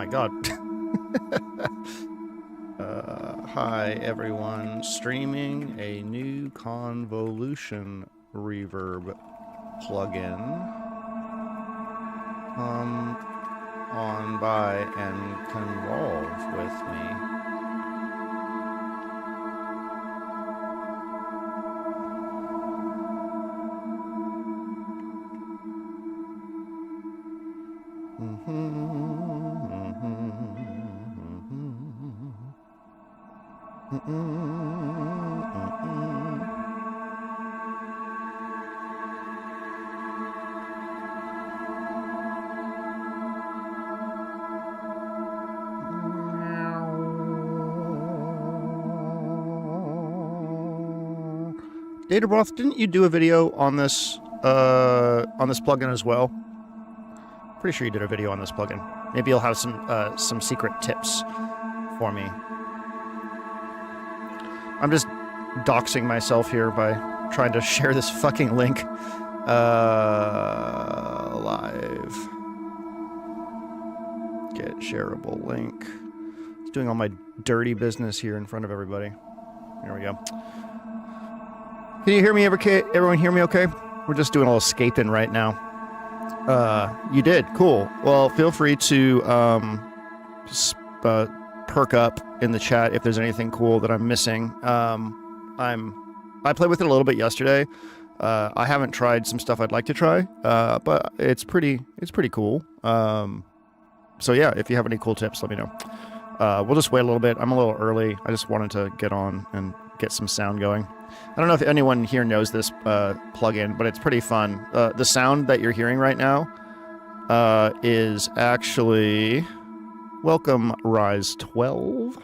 my god. Hi everyone, streaming a new Convolution Reverb plugin. Come on by and convolve with me. Databroth, didn't you do a video on this plugin as well? Pretty sure you did a video on this plugin. Maybe you'll have some secret tips for me. I'm just doxing myself here by trying to share this fucking link live. Get shareable link. It's doing all my dirty business here in front of everybody. There we go. Can you hear me? Everyone hear me okay? We're just doing a little scaping right now. You did? Cool. Well, feel free to perk up in the chat if there's anything cool that I'm missing. I played with it a little bit yesterday. I haven't tried some stuff I'd like to try, but it's pretty cool. So yeah, if you have any cool tips, let me know. We'll just wait a little bit. I'm a little early. I just wanted to get on and get some sound going. I don't know if anyone here knows this plugin, but it's pretty fun. The sound that you're hearing right now is actually, welcome Rise 12,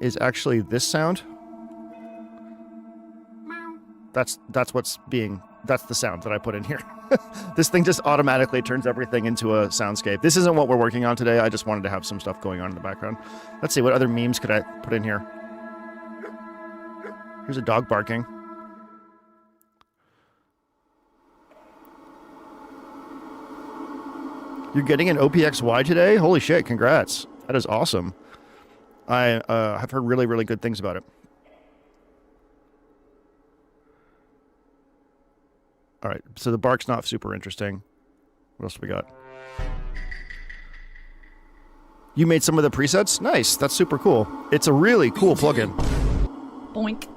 is actually this sound. That's the sound that I put in here. This thing just automatically turns everything into a soundscape. This isn't what we're working on today. I just wanted to have some stuff going on in the background. Let's see, what other memes could I put in here? Here's a dog barking. You're getting an OPXY today? Holy shit, congrats. That is awesome. I have heard really, really good things about it. All right, so the bark's not super interesting. What else do we got? You made some of the presets? Nice, that's super cool. It's a really cool plugin. Boink.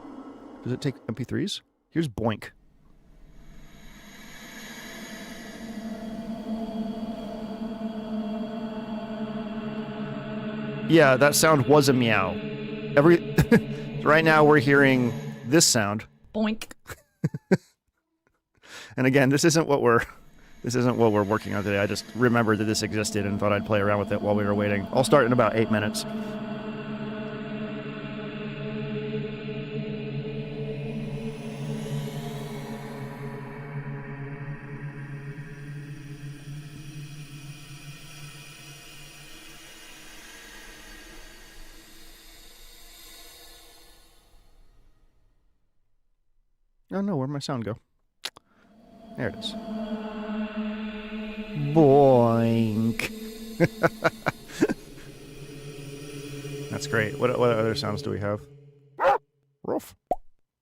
Does it take MP3s? Here's Boink. Yeah, that sound was a meow. Right now we're hearing this sound. Boink. And again, this isn't what we're working on today. I just remembered that this existed and thought I'd play around with it while we were waiting. I'll start in about 8 minutes. Oh no, where'd my sound go? There it is. Boink. That's great. What other sounds do we have? Ruff.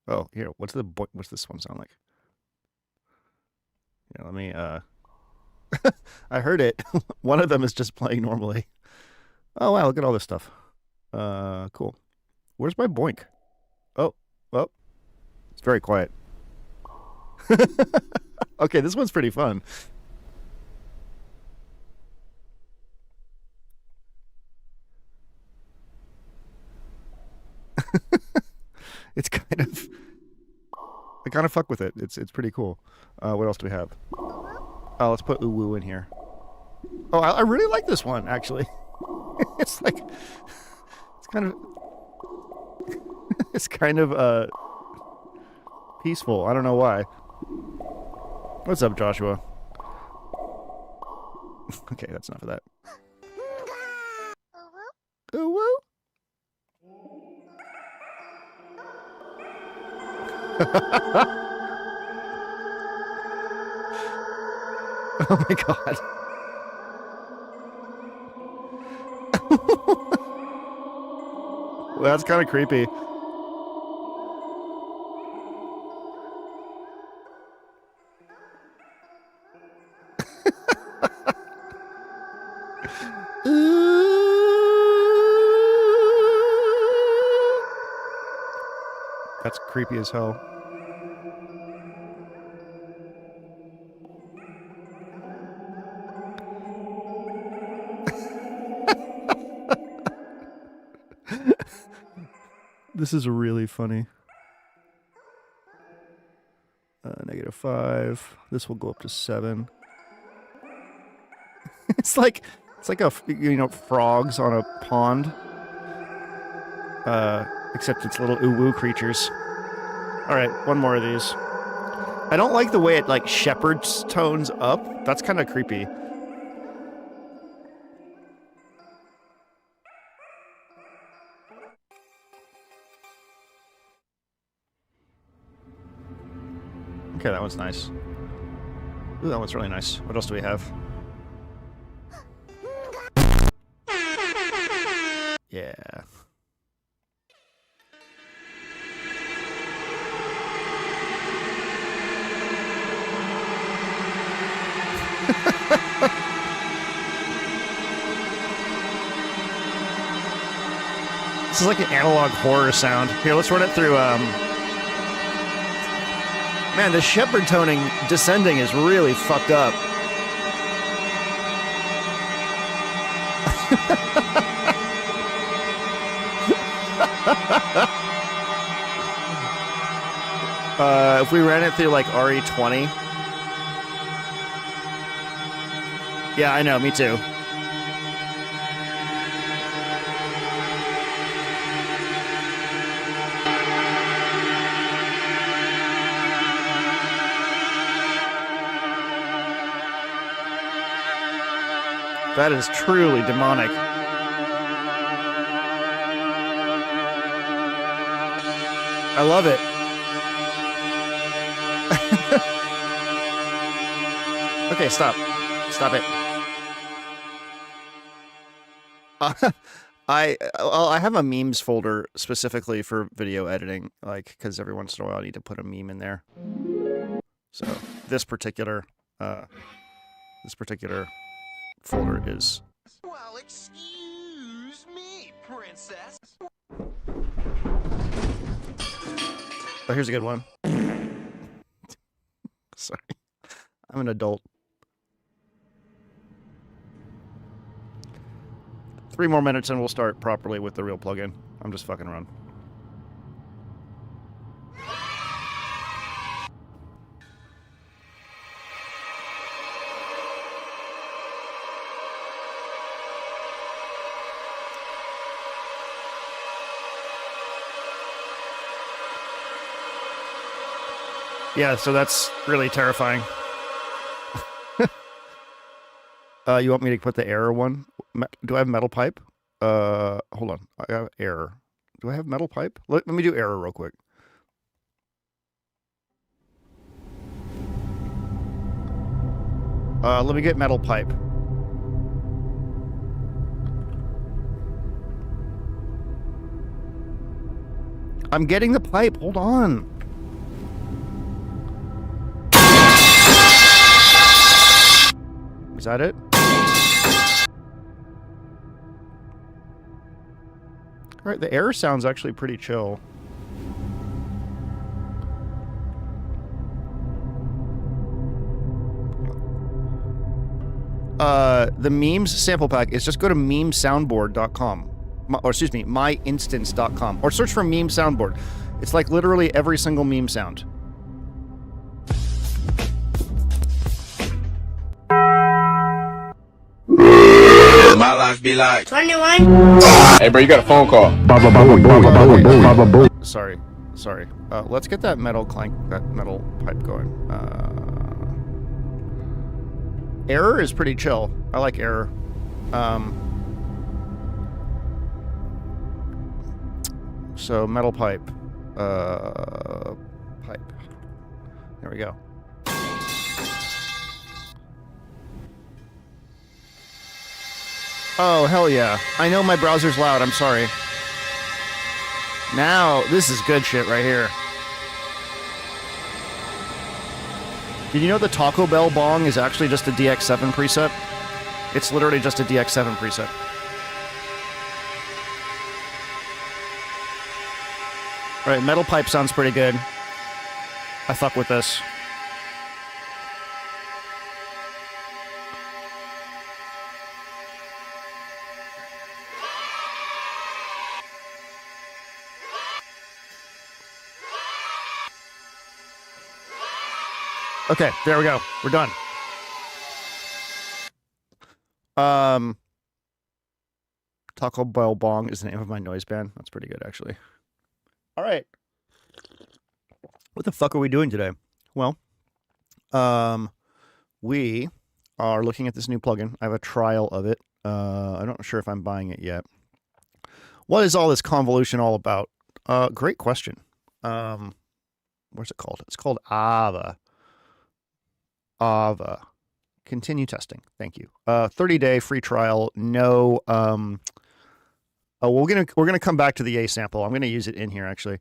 Oh, here. What's this one sound like? Yeah, let me I heard it. One of them is just playing normally. Oh wow, look at all this stuff. Cool. Where's my boink? Oh, well. It's very quiet. Okay, this one's pretty fun. It's kind of... I kind of fuck with it. It's pretty cool. What else do we have? Oh, let's put Ooh Woo in here. Oh, I really like this one, actually. It's like... It's kind of peaceful. I don't know why. What's up, Joshua? Okay, that's enough of that. Ooh woo. Oh my god. Well, that's kind of creepy. That's creepy as hell. This is really funny. -5. This will go up to 7. It's like a, you know, frogs on a pond. Except it's little uwu creatures. All right, one more of these. I don't like the way it like shepherds tones up. That's kind of creepy. Okay, that one's nice. Ooh, that one's really nice. What else do we have? Yeah. This is like an analog horror sound. Here, let's run it through, Man, the shepherd toning descending is really fucked up. If we ran it through like RE20. Yeah, I know, me too. That is truly demonic. I love it. Okay, stop. Stop it. I have a memes folder specifically for video editing, like, because every once in a while I need to put a meme in there. So this particular folder is. Well, excuse me, princess. Oh, here's a good one. Sorry, I'm an adult. 3 more minutes and we'll start properly with the real plugin. I'm just fucking around. Yeah, so that's really terrifying. You want me to put the error one? Do I have metal pipe? Hold on. I have error. Do I have metal pipe? Let me do error real quick. Let me get metal pipe. I'm getting the pipe. Hold on. Is that it? All right, the error sounds actually pretty chill. The memes sample pack is just go to memesoundboard.com. Or excuse me, myinstance.com. Or search for meme soundboard. It's like literally every single meme sound. My life be like 21. Hey, bro, you got a phone call. Sorry. Let's get that metal pipe going. Error is pretty chill. I like error. So metal pipe. Pipe. There we go. Oh, hell yeah. I know my browser's loud. I'm sorry. Now, this is good shit right here. Did you know the Taco Bell bong is actually just a DX7 preset? It's literally just a DX7 preset. All right, metal pipe sounds pretty good. I fuck with this. Okay, there we go. We're done. Taco Bell Bong is the name of my noise band. That's pretty good, actually. All right. What the fuck are we doing today? Well, we are looking at this new plugin. I have a trial of it. I'm not sure if I'm buying it yet. What is all this convolution all about? Great question. What's it called? It's called Aava. Aava. Continue testing. Thank you. 30-day free trial. No. We're gonna come back to the A sample. I'm gonna use it in here actually.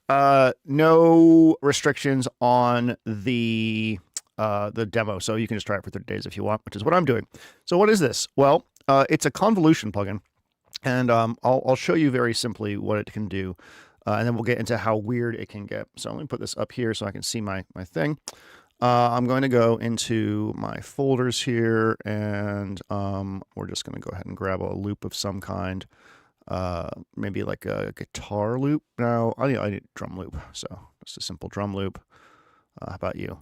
No restrictions on the demo, so you can just try it for 30 days if you want, which is what I'm doing. So what is this? Well, it's a convolution plugin, and I'll show you very simply what it can do, and then we'll get into how weird it can get. So let me put this up here so I can see my thing. I'm going to go into my folders here, and we're just going to go ahead and grab a loop of some kind. Maybe like a guitar loop. No, I need a drum loop. So just a simple drum loop. How about you?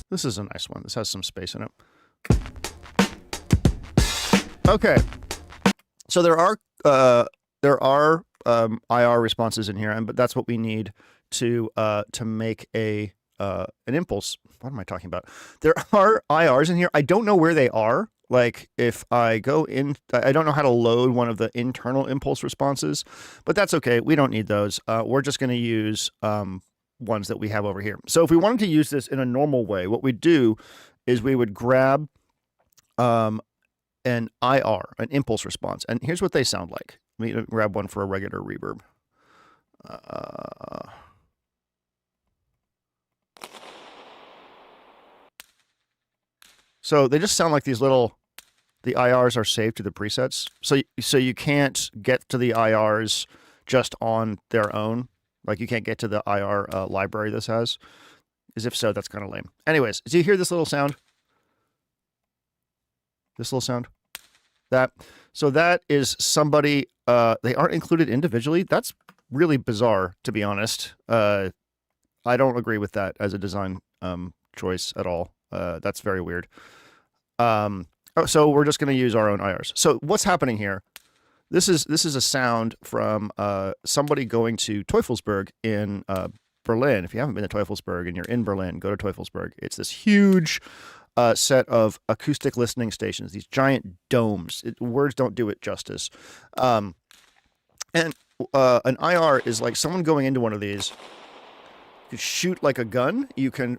This is a nice one. This has some space in it. Okay. So there are IR responses in here, but that's what we need to make an impulse. What am I talking about? There are IRs in here. I don't know where they are. Like if I go in, I don't know how to load one of the internal impulse responses, but that's okay. We don't need those. We're just going to use ones that we have over here. So if we wanted to use this in a normal way, what we do is we would grab an IR, an impulse response, and here's what they sound like. Let me grab one for a regular reverb. So they just sound like these little, the IRs are saved to the presets. So you can't get to the IRs just on their own. Like you can't get to the IR library this has. As if so, that's kind of lame. Anyways, do you hear this little sound? This little sound? So that is somebody, they aren't included individually. That's really bizarre, to be honest. I don't agree with that as a design choice at all. That's very weird. So we're just going to use our own IRs. So what's happening here? This is a sound from somebody going to Teufelsberg in Berlin. If you haven't been to Teufelsberg and you're in Berlin, go to Teufelsberg. It's this huge set of acoustic listening stations, these giant domes. Words don't do it justice. And an IR is like someone going into one of these. You shoot like a gun. You can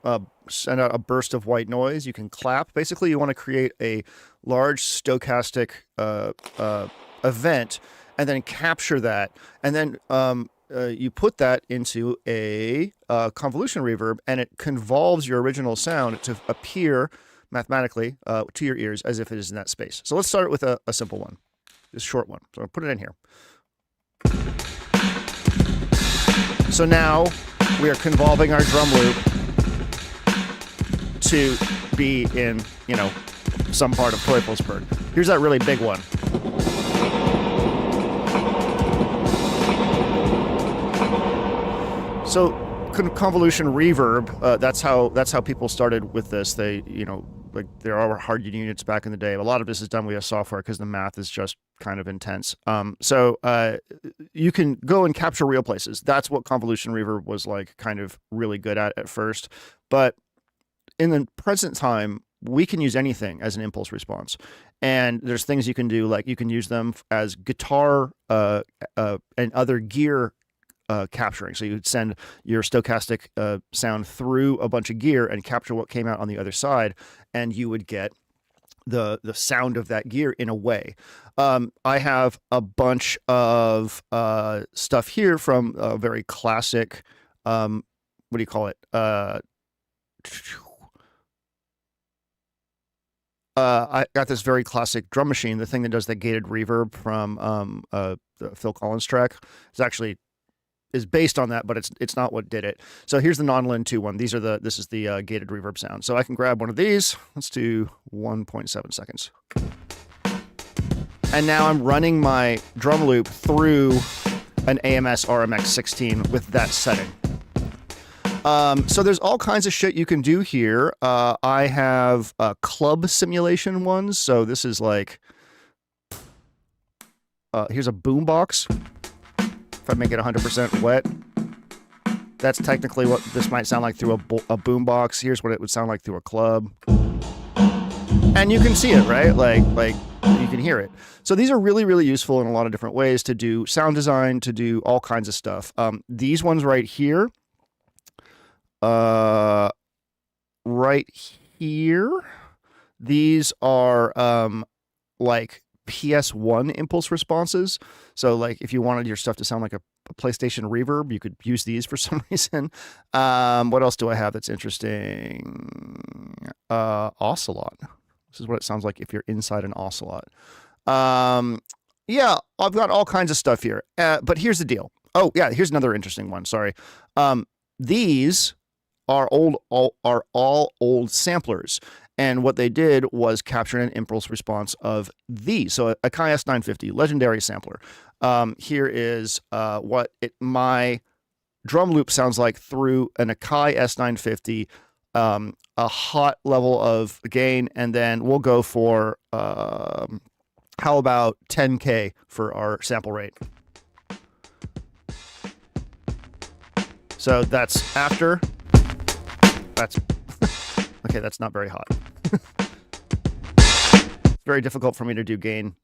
send out a burst of white noise. You can clap. Basically, you want to create a large stochastic event and then capture that. And then you put that into a convolution reverb, and it convolves your original sound to appear mathematically to your ears as if it is in that space. So let's start with a simple one, this short one. So I'll put it in here. So now we are convolving our drum loop to be in, some part of Teufelsberg. Here's that really big one. So convolution reverb, that's how people started with this. They, like there are hard units back in the day. A lot of this is done via software because the math is just kind of intense. So you can go and capture real places. That's what convolution reverb was like kind of really good at first. But in the present time, we can use anything as an impulse response. And there's things you can do, like you can use them as guitar and other gear capturing. So you'd send your stochastic sound through a bunch of gear and capture what came out on the other side, and you would get the sound of that gear in a way. I have a bunch of stuff here from a very classic, what do you call it? I got this very classic drum machine, the thing that does the gated reverb from the Phil Collins track. It's actually is based on that, but it's not what did it. So here's the non-Lin 2 one. This is the gated reverb sound. So I can grab one of these. Let's do 1.7 seconds. And now I'm running my drum loop through an AMS RMX 16 with that setting. So there's all kinds of shit you can do here. I have club simulation ones. So this is like, here's a boombox. If I make it 100% wet, that's technically what this might sound like through a boombox. Here's what it would sound like through a club. And you can see it, right? Like you can hear it. So these are really, really useful in a lot of different ways to do sound design, to do all kinds of stuff. These ones right here, these are like PS1 impulse responses. So like if you wanted your stuff to sound like a PlayStation reverb, you could use these for some reason. What else do I have that's interesting? Ocelot. This is what it sounds like if you're inside an ocelot. Yeah, I've got all kinds of stuff here. But here's the deal. Oh yeah, here's another interesting one. Sorry. These are all old samplers. And what they did was capture an impulse response of these. So a Kai S950, legendary sampler. Here is what my drum loop sounds like through an Akai S950, a hot level of gain, and then we'll go for, how about 10K for our sample rate. So that's after. That's okay, that's not very hot. It's very difficult for me to do gain.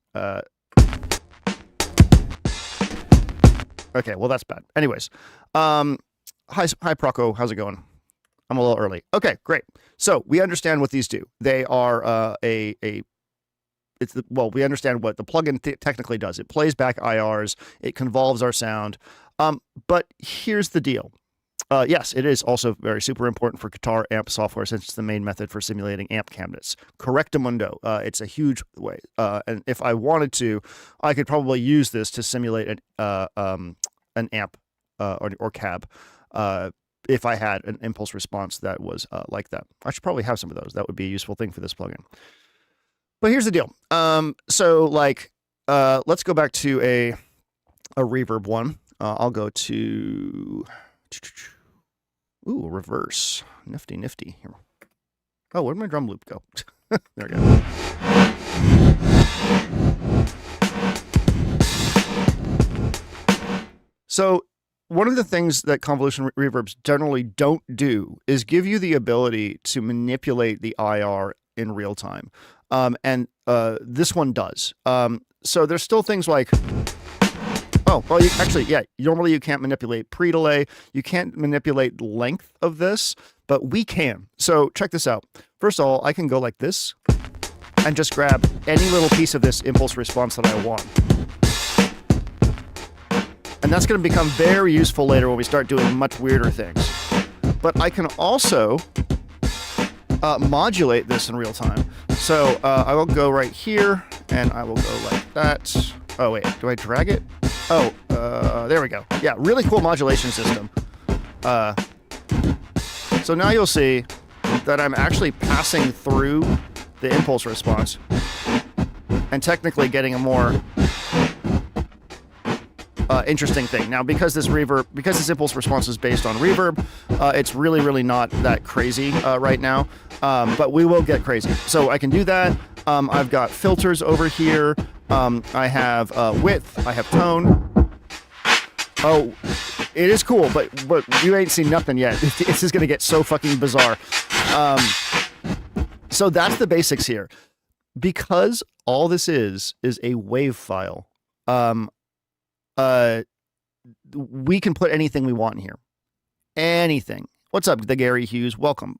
Okay, well, that's bad. Anyways, hi Proco, how's it going? I'm a little early. Okay, great. So we understand what these do. They are we understand what the plugin technically does. It plays back IRs. It convolves our sound. But here's the deal. Yes, it is also very super important for guitar amp software since it's the main method for simulating amp cabinets. Correctamundo. It's a huge way. And if I wanted to, I could probably use this to simulate an amp or cab if I had an impulse response that was like that. I should probably have some of those. That would be a useful thing for this plugin. But here's the deal. So like, let's go back to a reverb one. I'll go to... Ooh, reverse. Nifty, nifty. Here. Oh, where'd my drum loop go? There we go. So one of the things that convolution reverbs generally don't do is give you the ability to manipulate the IR in real time. And this one does. So there's still things like... Oh, well, normally you can't manipulate pre-delay. You can't manipulate length of this, but we can. So check this out. First of all, I can go like this and just grab any little piece of this impulse response that I want. And that's going to become very useful later when we start doing much weirder things. But I can also modulate this in real time. So I will go right here and I will go like that. Oh, wait, do I drag it? Oh, there we go. Yeah, really cool modulation system. So now you'll see that I'm actually passing through the impulse response and technically getting a more interesting thing. Now, because this impulse response is based on reverb, it's really, really not that crazy right now, but we will get crazy. So I can do that. I've got filters over here. I have width. I have tone. Oh, it is cool, but you ain't seen nothing yet. This is going to get so fucking bizarre. So that's the basics here. Because all this is a wave file, we can put anything we want in here. Anything. What's up, the Gary Hughes? Welcome.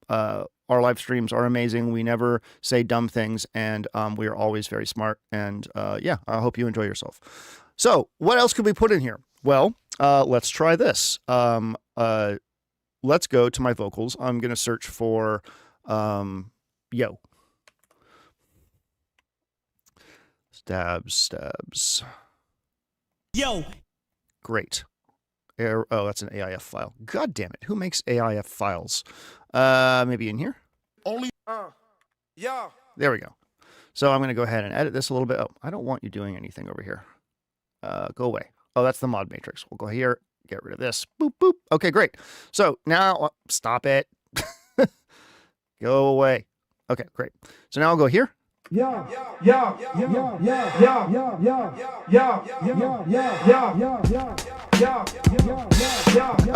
our live streams are amazing. We never say dumb things, and we are always very smart. And yeah, I hope you enjoy yourself. So what else could we put in here? Well, let's try this. Let's go to my vocals. I'm going to search for yo. Stabs. Yo. Great. Oh, that's an AIF file. God damn it. Who makes AIF files? Maybe in here? Only. Yeah. There we go. So I'm going to go ahead and edit this a little bit. Oh, I don't want you doing anything over here. Go away. Oh, that's the mod matrix. We'll go here, get rid of this. Boop, boop. Okay, great. So now, stop it. Go away. Okay, great. So now I'll go here. How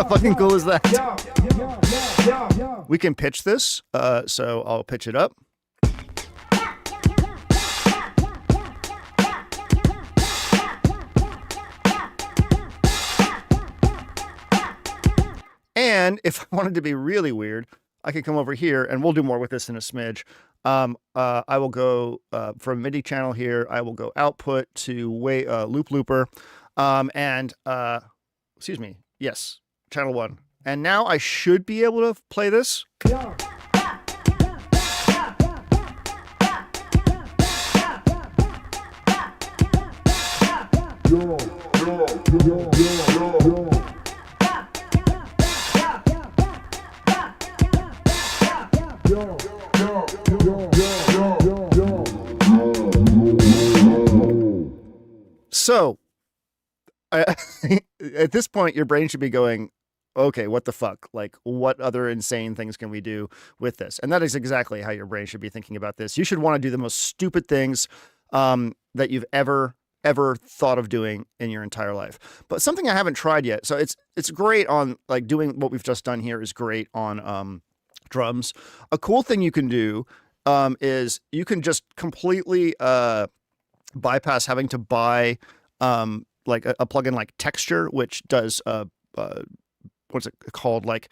fucking cool is that? We can pitch this, so I'll pitch it up. And if I wanted to be really weird, I could come over here, and we'll do more with this in a smidge. I will go from MIDI channel here. I will go output to loop looper, and excuse me, yes, channel 1. And now I should be able to play this. So, at this point, your brain should be going, okay, what the fuck? Like, what other insane things can we do with this? And that is exactly how your brain should be thinking about this. You should want to do the most stupid things that you've ever thought of doing in your entire life. But something I haven't tried yet. So it's great on, like, doing what we've just done here is great on drums. A cool thing you can do is you can just completely bypass having to buy like a plugin like Texture, which does what's it called? Like,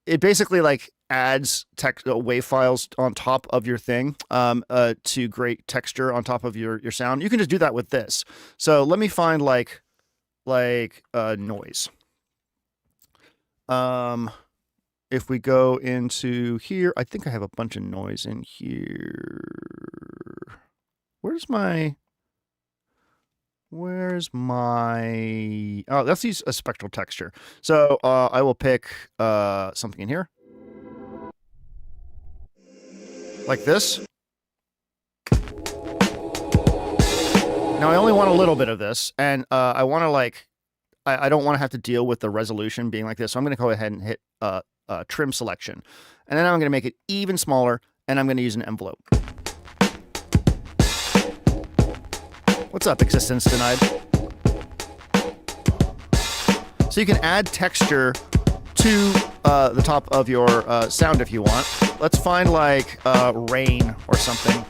it basically like adds wave files on top of your thing to create texture on top of your sound. You can just do that with this. So let me find like noise. If we go into here, I think I have a bunch of noise in here. Where's my, oh, let's use a spectral texture. So I will pick something in here. Like this. Now I only want a little bit of this, and I want to like, I don't want to have to deal with the resolution being like this. So I'm going to go ahead and hit trim selection. And then I'm going to make it even smaller, and I'm going to use an envelope. What's up, Existence Denied? So you can add texture to the top of your sound if you want. Let's find like rain or something.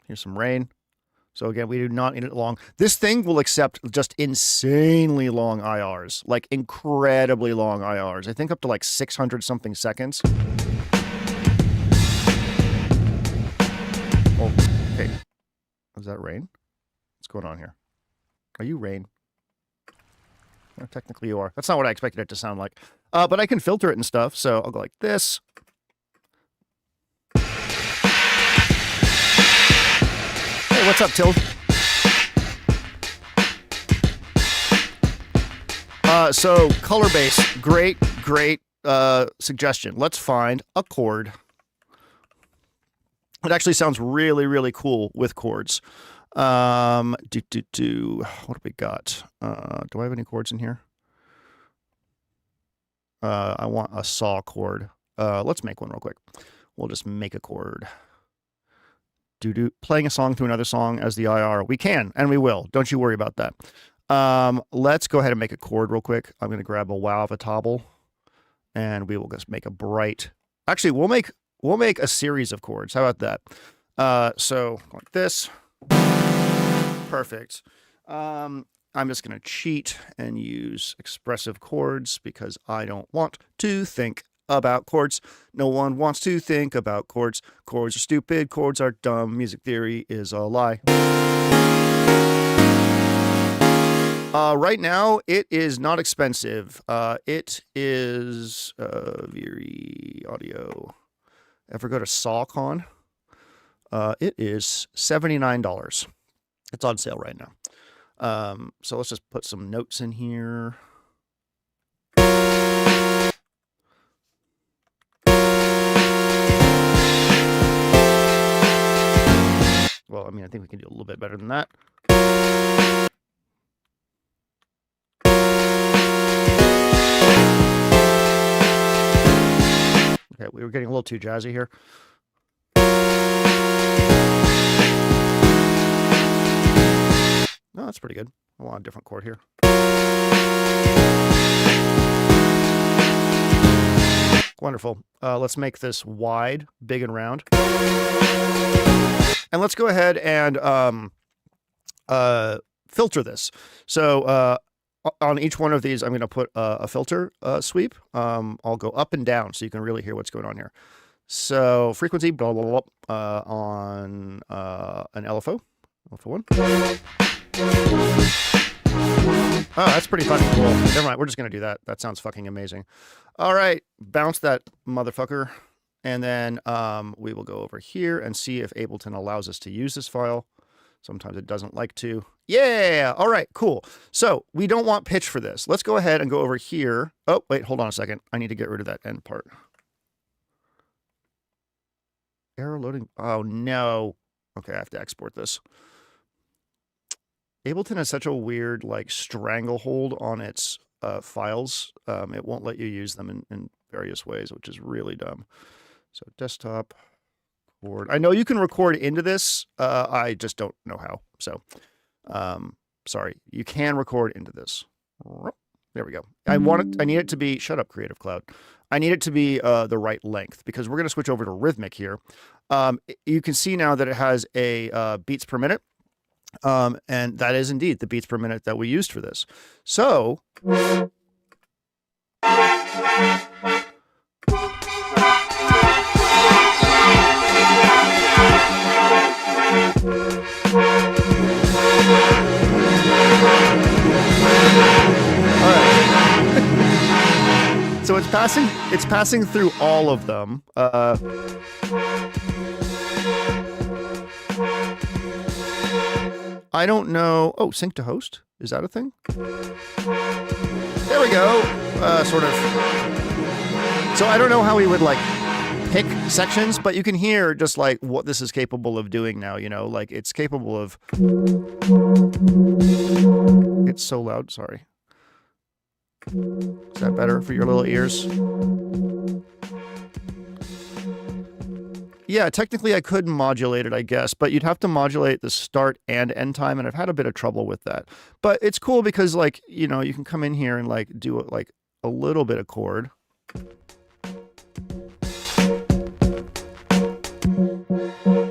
Here's some rain. So again, we do not need it long. This thing will accept just insanely long IRs, like incredibly long IRs. I think up to like 600 something seconds. Oh, hey, is that rain? What's going on here? Are you rain? Well, technically you are. That's not what I expected it to sound like. But I can filter it and stuff, so I'll go like this. Hey, what's up, Till? So color base, great suggestion. Let's find a chord. It actually sounds really, really cool with chords. What do we got? Do I have any chords in here? I want a saw chord. Let's make one real quick. We'll just make a chord. Playing a song to another song as the IR. We can, and we will. Don't you worry about that. Let's go ahead and make a chord real quick. I'm going to grab a wow of a tobble, and we will just make a bright. Actually, we'll make a series of chords. How about that? So like this. Perfect. I'm I'm just going to cheat and use expressive chords because I don't want to think about chords. No one wants to think about chords. Chords are stupid. Chords are dumb. Music theory is a lie. Right now, it is not expensive. It is Viiri audio. Ever go to SawCon? It is $79. It's on sale right now. So let's just put some notes in here. Well, I mean, I think we can do a little bit better than that. Okay, we were getting a little too jazzy here. No, that's pretty good. I want a different chord here. Wonderful. Let's make this wide, big and round. And let's go ahead and filter this. So on each one of these, I'm going to put a filter sweep. I'll go up and down so you can really hear what's going on here. So frequency, blah, blah, blah, on an LFO, LFO1. Oh, that's pretty fucking cool. Never mind, we're just going to do that. That sounds fucking amazing. All right, bounce that motherfucker. And then we will go over here and see if Ableton allows us to use this file. Sometimes it doesn't like to. Yeah, all right, cool. So we don't want pitch for this. Let's go ahead and go over here. Oh, wait, hold on a second. I need to get rid of that end part. Error loading. Oh, no. Okay, I have to export this. Ableton has such a weird, like, stranglehold on its files. It won't let you use them in various ways, which is really dumb. So desktop, record. I know you can record into this. I just don't know how. So, sorry. You can record into this. There we go. I need it to be, shut up, Creative Cloud. I need it to be the right length because we're going to switch over to Rhythmic here. You can see now that it has a beats per minute. And that is indeed the beats per minute that we used for this. So, so it's passing through all of them. I don't know. Oh, sync to host? Is that a thing? There we go. Sort of. So I don't know how we would like pick sections, but you can hear just like what this is capable of doing now, you know, like it's capable of. It's so loud. Sorry. Is that better for your little ears? Yeah, technically I could modulate it, I guess, but you'd have to modulate the start and end time, and I've had a bit of trouble with that. But it's cool because, like, you know, you can come in here and, like, do, like, a little bit of chord.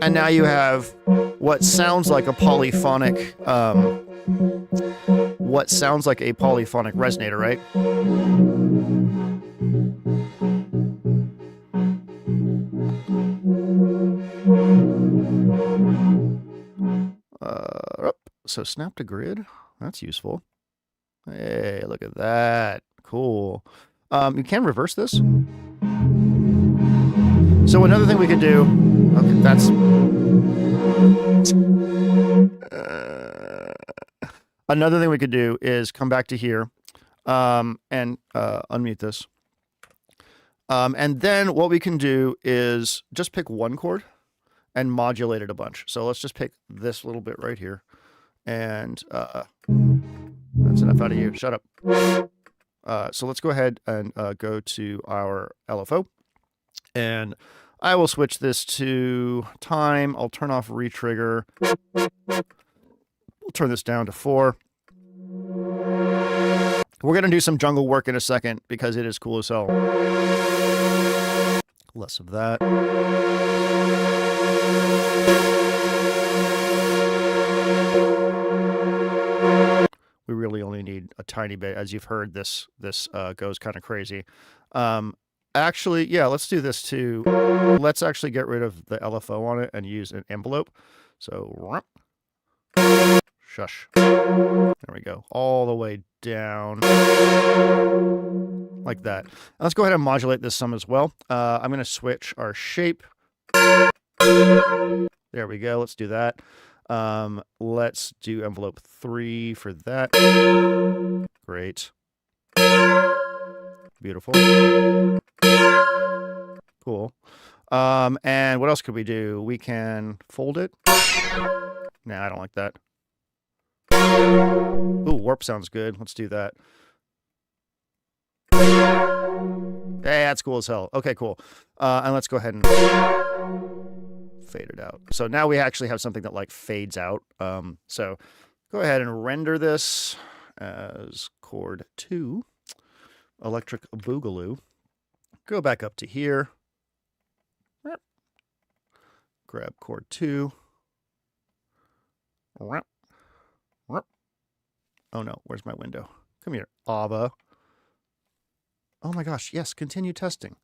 And now you have what sounds like a polyphonic, resonator, right? So snap to grid, that's useful. Hey, look at that. Cool. You can reverse this. So another thing we could do, okay, that's another thing we could do is come back to here and unmute this. And then what we can do is just pick one chord and modulate it a bunch. So let's just pick this little bit right here. And that's enough out of you. Shut up. So let's go ahead and go to our LFO. And I will switch this to time. I'll turn off retrigger. We'll turn this down to 4. We're going to do some jungle work in a second because it is cool as hell. Less of that. We tiny bit. As you've heard, this goes kind of crazy. Actually, yeah, let's do this too. Let's actually get rid of the LFO on it and use an envelope. So, shush. There we go. All the way down. Like that. Now let's go ahead and modulate this some as well. I'm going to switch our shape. There we go. Let's do that. Let's do envelope 3 for that. Great. Beautiful. Cool. And what else could we do? We can fold it. Nah, I don't like that. Ooh, warp sounds good. Let's do that. Hey, that's cool as hell. Okay, cool. And let's go ahead and fade it out. So now we actually have something that like fades out. So go ahead and render this as chord 2, electric boogaloo. Go back up to here. Grab chord 2. Oh no, where's my window? Come here, Aava. Oh my gosh, yes, continue testing.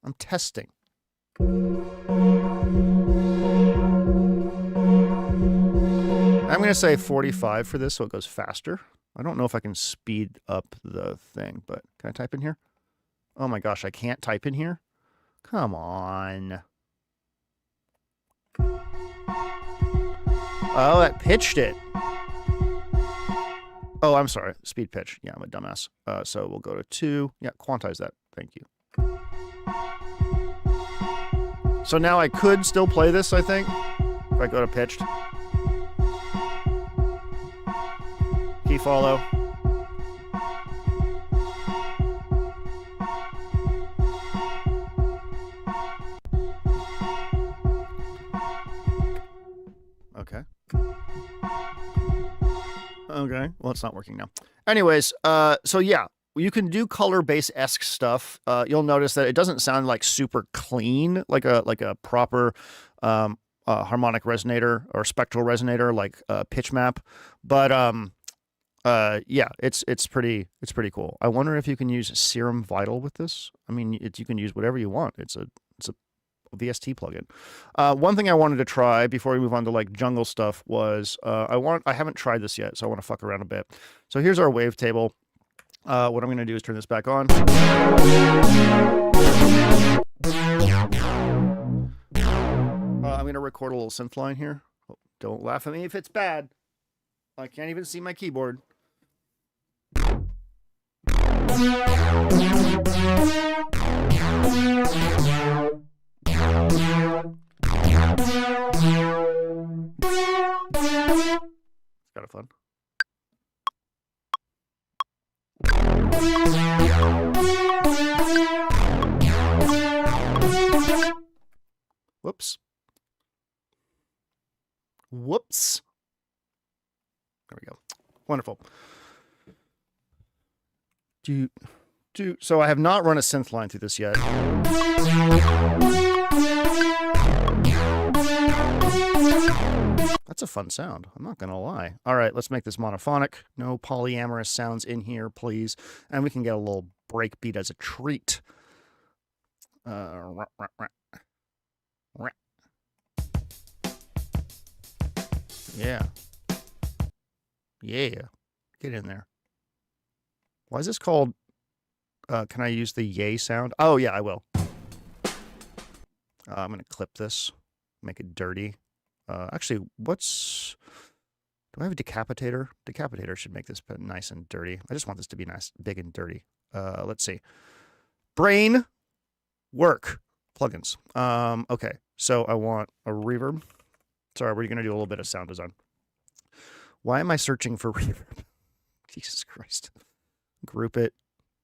I'm testing. I'm going to say 45 for this so it goes faster. I don't know if I can speed up the thing, but can I type in here? Oh my gosh, I can't type in here? Come on. Oh, that pitched it. Oh, I'm sorry. Speed pitch. Yeah, I'm a dumbass. So we'll go to 2. Yeah, quantize that. Thank you. So now I could still play this, I think, if I go to pitched. Key follow. Okay. Okay. Well, it's not working now. Anyways, so yeah, you can do color bass-esque stuff. You'll notice that it doesn't sound like super clean, like a proper harmonic resonator or spectral resonator, like pitch map. But yeah, it's pretty cool. I wonder if you can use Serum Vital with this. I mean, you can use whatever you want. It's a VST plugin. One thing I wanted to try before we move on to like jungle stuff was I haven't tried this yet, so I want to fuck around a bit. So here's our wavetable. What I'm going to do is turn this back on. I'm going to record a little synth line here. Oh, don't laugh at me if it's bad. I can't even see my keyboard. It's kind of fun. Whoops. Whoops. There we go. Wonderful. So I have not run a synth line through this yet. That's a fun sound. I'm not going to lie. All right, let's make this monophonic. No polyamorous sounds in here, please. And we can get a little breakbeat as a treat. Yeah. Yeah. Get in there. Why is this called... can I use the yay sound? Oh, yeah, I will. I'm going to clip this. Make it dirty. Actually, do I have a decapitator? Decapitator should make this nice and dirty. I just want this to be nice, big and dirty. Let's see. Brain work plugins. Okay, so I want a reverb. Sorry, we're going to do a little bit of sound design. Why am I searching for reverb? Jesus Christ. Group it,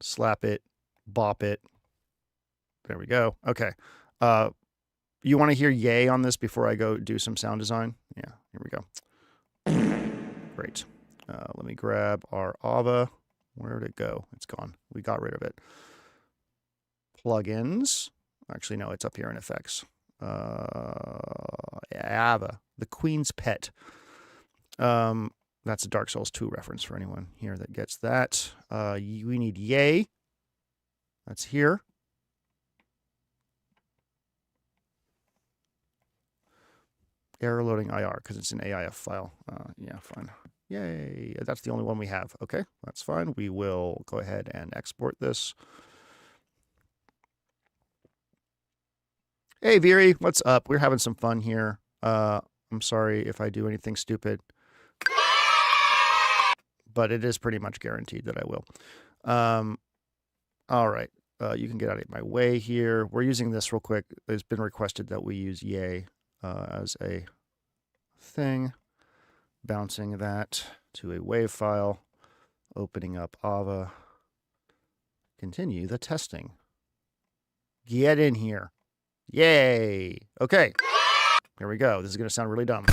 slap it, bop it. There we go. Okay. You want to hear yay on this before I go do some sound design? Yeah, here we go. Great. Let me grab our Aava. Where did it go? It's gone. We got rid of it. Plugins. Actually, no, it's up here in effects. Aava, the Queen's Pet. That's a Dark Souls 2 reference for anyone here that gets that. We need yay. That's here. Error loading IR because it's an AIF file. Yeah, fine. Yay. That's the only one we have. Okay, that's fine. We will go ahead and export this. Hey, Viiri, what's up? We're having some fun here. I'm sorry if I do anything stupid, but it is pretty much guaranteed that I will. All right. You can get out of my way here. We're using this real quick. It's been requested that we use yay as a thing. Bouncing that to a WAV file. Opening up Aava. Continue the testing. Get in here. Yay. Okay. Here we go. This is going to sound really dumb.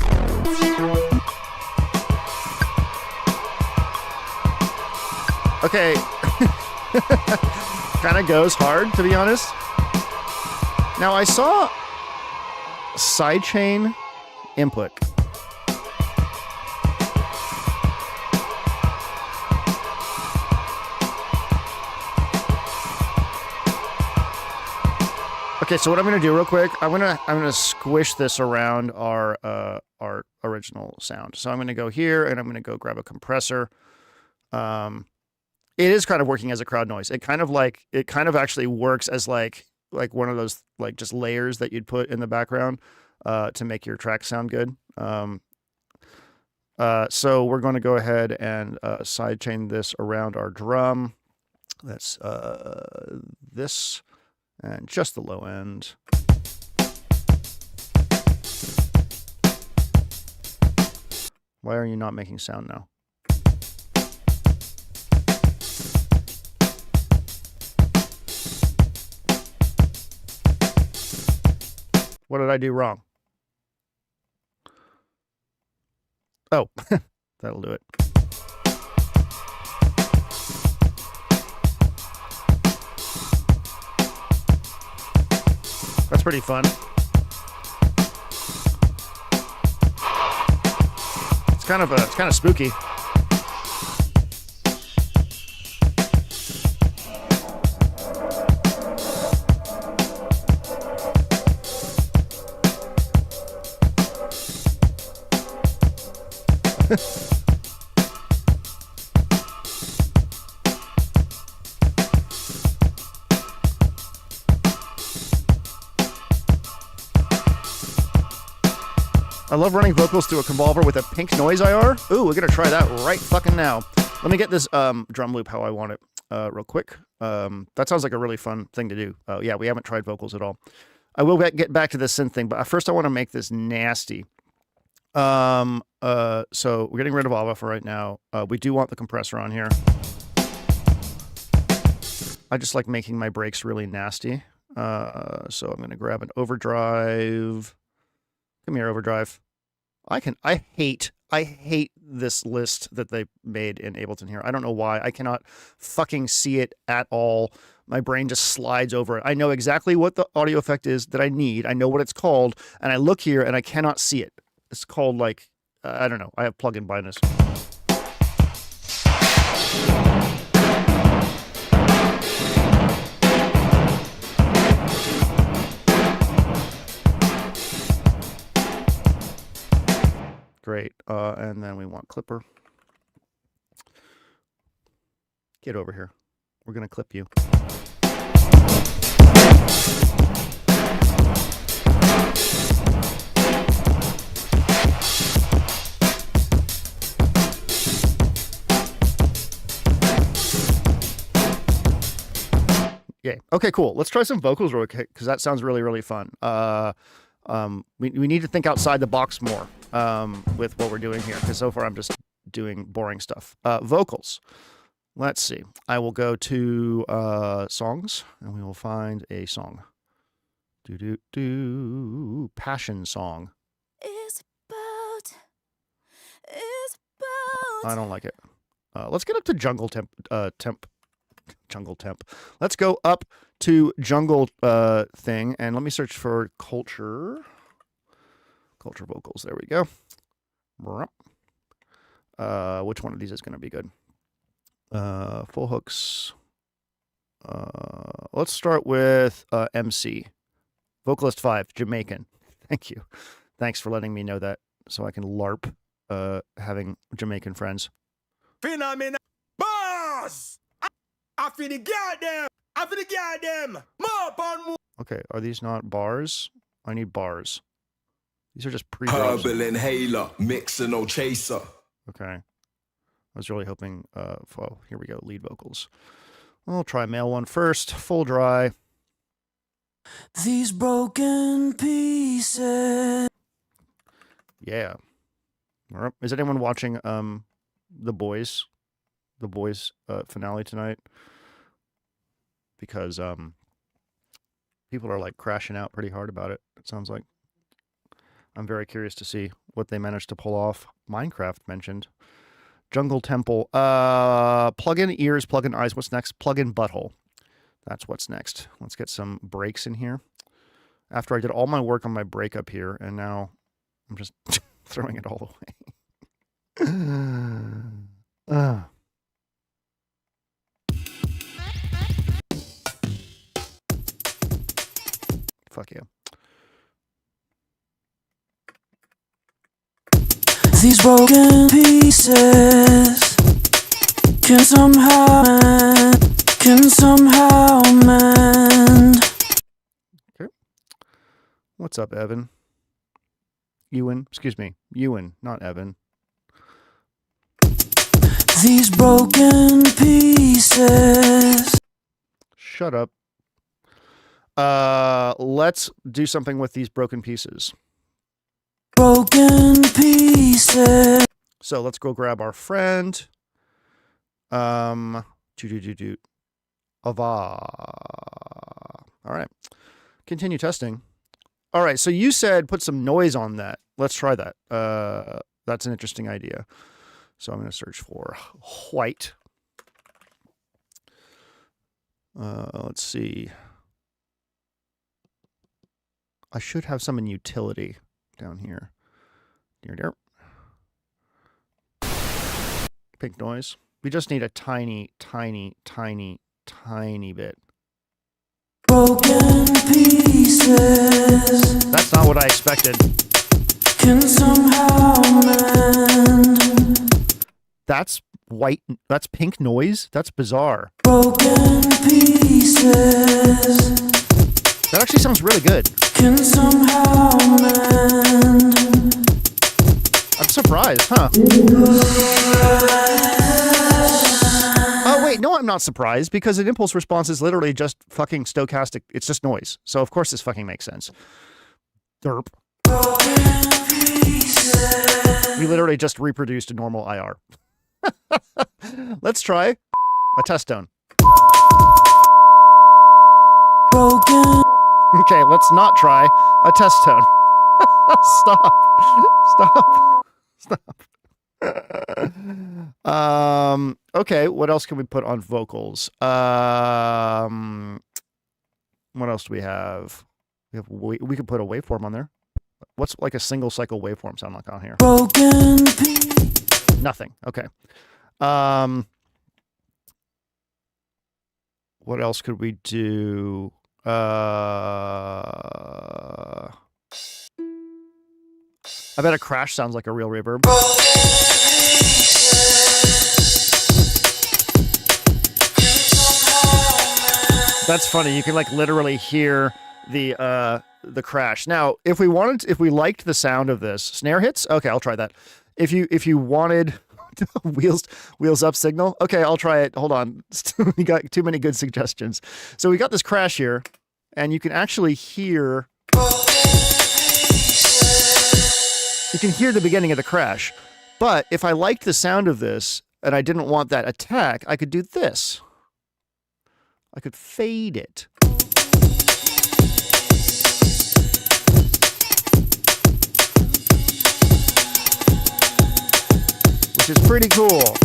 Okay. Kind of goes hard, to be honest. Now, I saw sidechain input. Okay, so what I'm going to do real quick, I'm going to squish this around our original sound. So I'm going to go here and I'm going to go grab a compressor. It is kind of working as a crowd noise. It kind of actually works as like one of those like just layers that you'd put in the background to make your track sound good. So we're going to go ahead and sidechain this around our drum. That's this and just the low end. Why are you not making sound now? What did I do wrong? Oh, that'll do it. That's pretty fun. It's kind of spooky. I love running vocals through a Convolver with a pink noise IR. Ooh, we're going to try that right fucking now. Let me get this drum loop how I want it real quick. That sounds like a really fun thing to do. Yeah, we haven't tried vocals at all. I will get back to the synth thing, but first I want to make this nasty. So we're getting rid of Aava for right now. We do want the compressor on here. I just like making my breaks really nasty. So I'm going to grab an overdrive. Come here, overdrive. I hate this list that they made in Ableton here. I don't know why. I cannot fucking see it at all. My brain just slides over it. I know exactly what the audio effect is that I need. I know what it's called, and I look here and I cannot see it. It's called like, I don't know. I have plug-in blindness. Great. And then we want clipper. Get over here. We're going to clip you. Yeah. Okay, cool. Let's try some vocals real quick because that sounds really, really fun. We need to think outside the box more with what we're doing here because so far I'm just doing boring stuff. Vocals. Let's see. I will go to songs and we will find a song. Passion song. I don't like it. Let's get up to jungle temp. Let's go up to jungle thing and let me search for culture vocals. There we go. Which one of these is going to be good? Full hooks. Let's start with MC. Vocalist 5, Jamaican. Thank you. Thanks for letting me know that so I can LARP having Jamaican friends. Phenomena. Boss! I feel the goddamn. I feel the goddamn. More upon more. Okay, are these not bars? I need bars. These are just pre-drops. Herbal inhaler, mixer, no chaser. Okay. I was really hoping, oh, here we go, lead vocals. I'll try male one first, full dry. These broken pieces. Yeah. All right. Is anyone watching The Boys finale tonight? Because people are like crashing out pretty hard about it, it sounds like. I'm very curious to see what they managed to pull off. Minecraft mentioned. Jungle Temple. Plug-in ears, plug-in eyes. What's next? Plug-in butthole. That's what's next. Let's get some breaks in here. After I did all my work on my break up here, and now I'm just throwing it all away. Fuck you. These broken pieces can somehow mend. Okay. What's up, Evan? Ewan, excuse me. Ewan, not Evan. These broken pieces. Shut up. Let's do something with these broken pieces. Broken pieces. So let's go grab our friend. Aava. All right. Continue testing. All right. So you said put some noise on that. Let's try that. That's an interesting idea. So I'm going to search for white. Let's see. I should have some in utility down here. There. Pink noise. We just need a tiny, tiny, tiny, tiny bit. Broken pieces. That's not what I expected. Can somehow mend. That's white. That's pink noise. That's bizarre. Broken pieces. That actually sounds really good. Can somehow mend. I'm surprised, huh? Oh, wait. No, I'm not surprised because an impulse response is literally just fucking stochastic. It's just noise. So, of course, this fucking makes sense. Derp. We literally just reproduced a normal IR. Let's try a test tone. Broken. Okay, let's not try a test tone. Stop. Okay, what else can we put on vocals? What else do we have? We could put a waveform on there. What's like a single cycle waveform sound like on here? Broken. Nothing. Okay. What else could we do? I bet a crash sounds like a real reverb. That's funny. You can like literally hear the crash. Now, if we liked the sound of this, snare hits. Okay, I'll try that. If you wanted wheels up signal. Okay, I'll try it. Hold on. We got too many good suggestions. So we got this crash here, and you can actually hear. You can hear the beginning of the crash. But if I liked the sound of this and I didn't want that attack, I could do this. I could fade it. Which is pretty cool.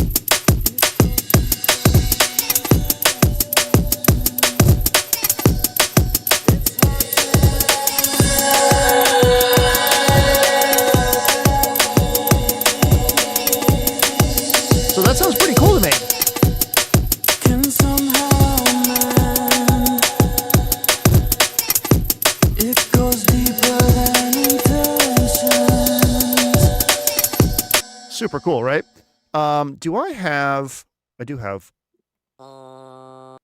Super cool, right? Do I have... I do have... I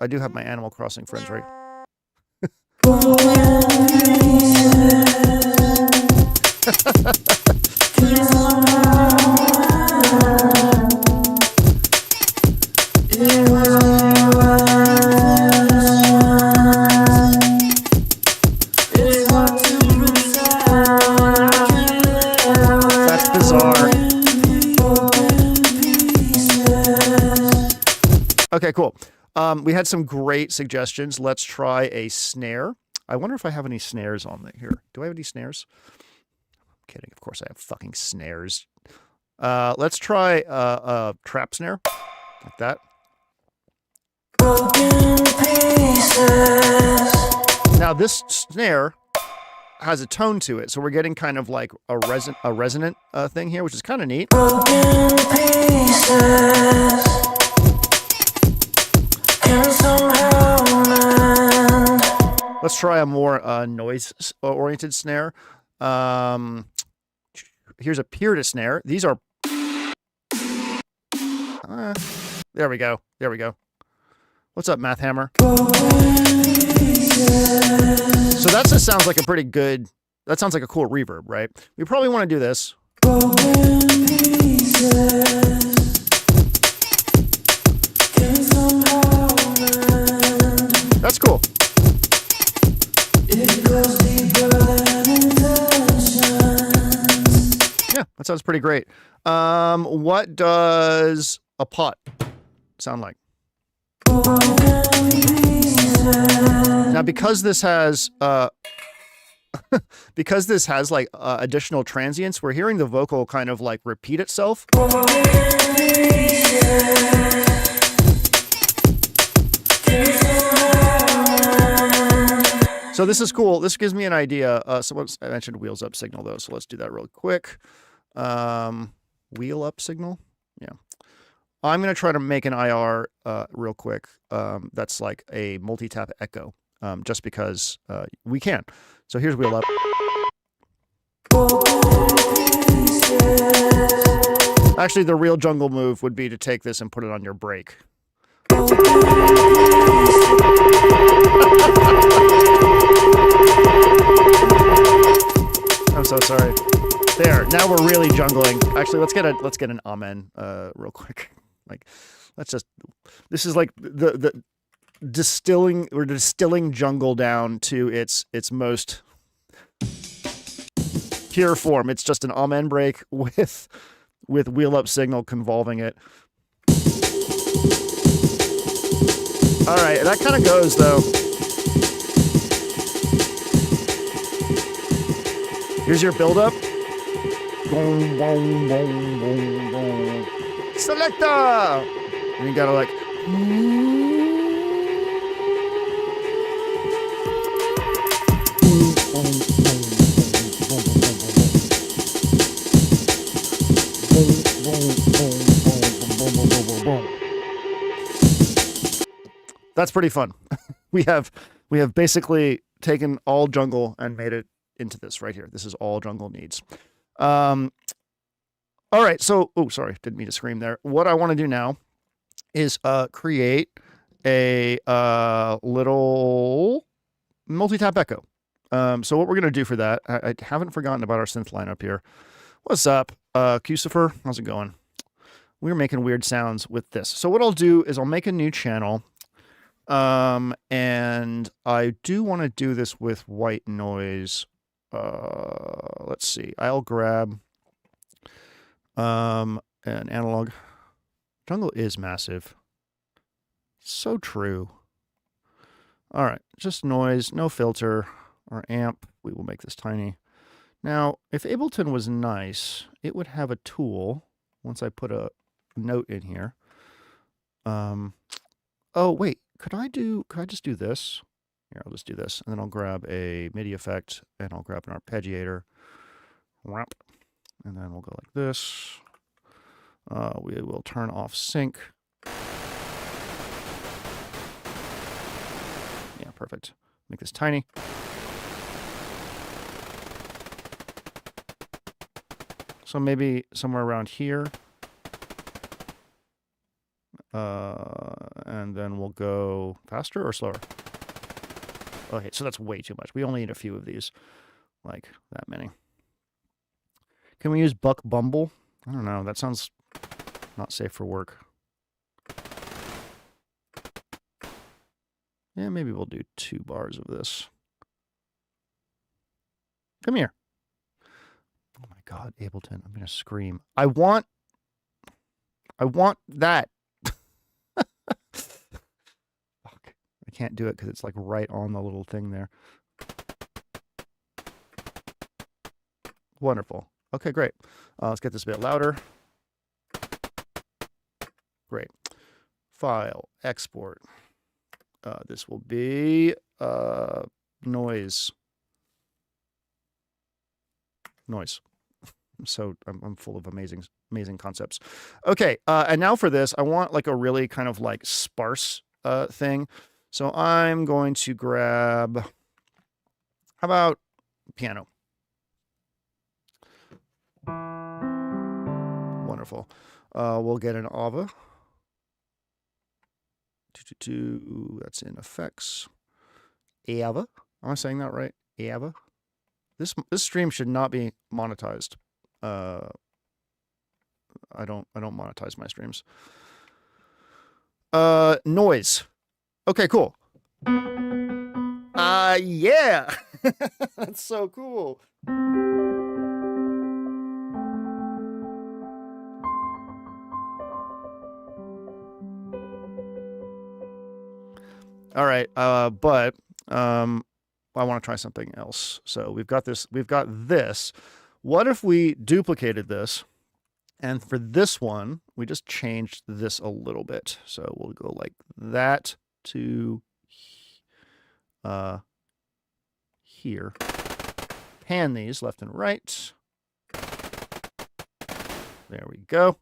do have my Animal Crossing friends, right? That's bizarre. Okay, cool. We had some great suggestions. Let's try a snare. I wonder if I have any snares on here. Do I have any snares? I'm kidding. Of course I have fucking snares. Let's try a trap snare. Like that. Now this snare has a tone to it, so we're getting kind of like a resonant thing here, which is kind of neat. Let's try a more noise-oriented snare. Here's a Pirta snare. These are... there we go. There we go. What's up, Math Hammer? So that just sounds like a pretty good... That sounds like a cool reverb, right? We probably want to do this. That's cool. Yeah, that sounds pretty great. What does a pot sound like? Now, because this has like additional transients, we're hearing the vocal kind of like repeat itself. So this is cool. This gives me an idea. I mentioned wheels up signal though, so let's do that real quick. Wheel up signal. Yeah. I'm going to try to make an IR real quick. That's like a multi-tap echo, just because we can. So here's wheel up. Actually, the real jungle move would be to take this and put it on your brake. I'm so sorry. There. Now we're really jungling. Actually, let's get an amen real quick. Like, let's just. This is like the distilling. We're distilling jungle down to its most pure form. It's just an amen break with wheel up signal convolving it. All right, that kind of goes though. Here's your build up. Boom, boom, boom, boom, boom. Selector! And you gotta like. That's pretty fun. We have basically taken all jungle and made it into this right here. This is all jungle needs. All right, so sorry, didn't mean to scream there. What I want to do now is create a little multi-tap echo. So what we're gonna do for that, I haven't forgotten about our synth lineup here. What's up, Cucifer? How's it going? We're making weird sounds with this. So what I'll do is I'll make a new channel. And I do want to do this with white noise. Let's see. I'll grab an analog. Jungle is massive. So true. All right, just noise, no filter. Our amp, we will make this tiny. Now, if Ableton was nice, it would have a tool once I put a note in here. Oh, wait. Could I just do this? Here, I'll just do this. And then I'll grab a MIDI effect and I'll grab an arpeggiator. And then we'll go like this. We will turn off sync. Yeah, perfect. Make this tiny. So maybe somewhere around here. And then we'll go faster or slower? Okay, so that's way too much. We only need a few of these. Like that many. Can we use Buck Bumble? I don't know. That sounds not safe for work. Yeah, maybe we'll do 2 bars of this. Come here. Oh my God, Ableton. I'm going to scream. I want that. Fuck. I can't do it because it's like right on the little thing there. Wonderful. Okay, great. Let's get this a bit louder. Great. File, export. This will be noise. Noise. So I'm full of amazing concepts. Okay, and now for this, I want like a really kind of like sparse thing. So I'm going to grab, how about piano? Wonderful. We'll get an Aava. That's in effects. Aava. Am I saying that right? Aava. This stream should not be monetized. I don't monetize my streams. Noise. Okay, cool. Yeah. That's so cool. All right, but I want to try something else. So we've got this. What if we duplicated this, and for this one, we just changed this a little bit. So we'll go like that to here. Pan these left and right. There we go.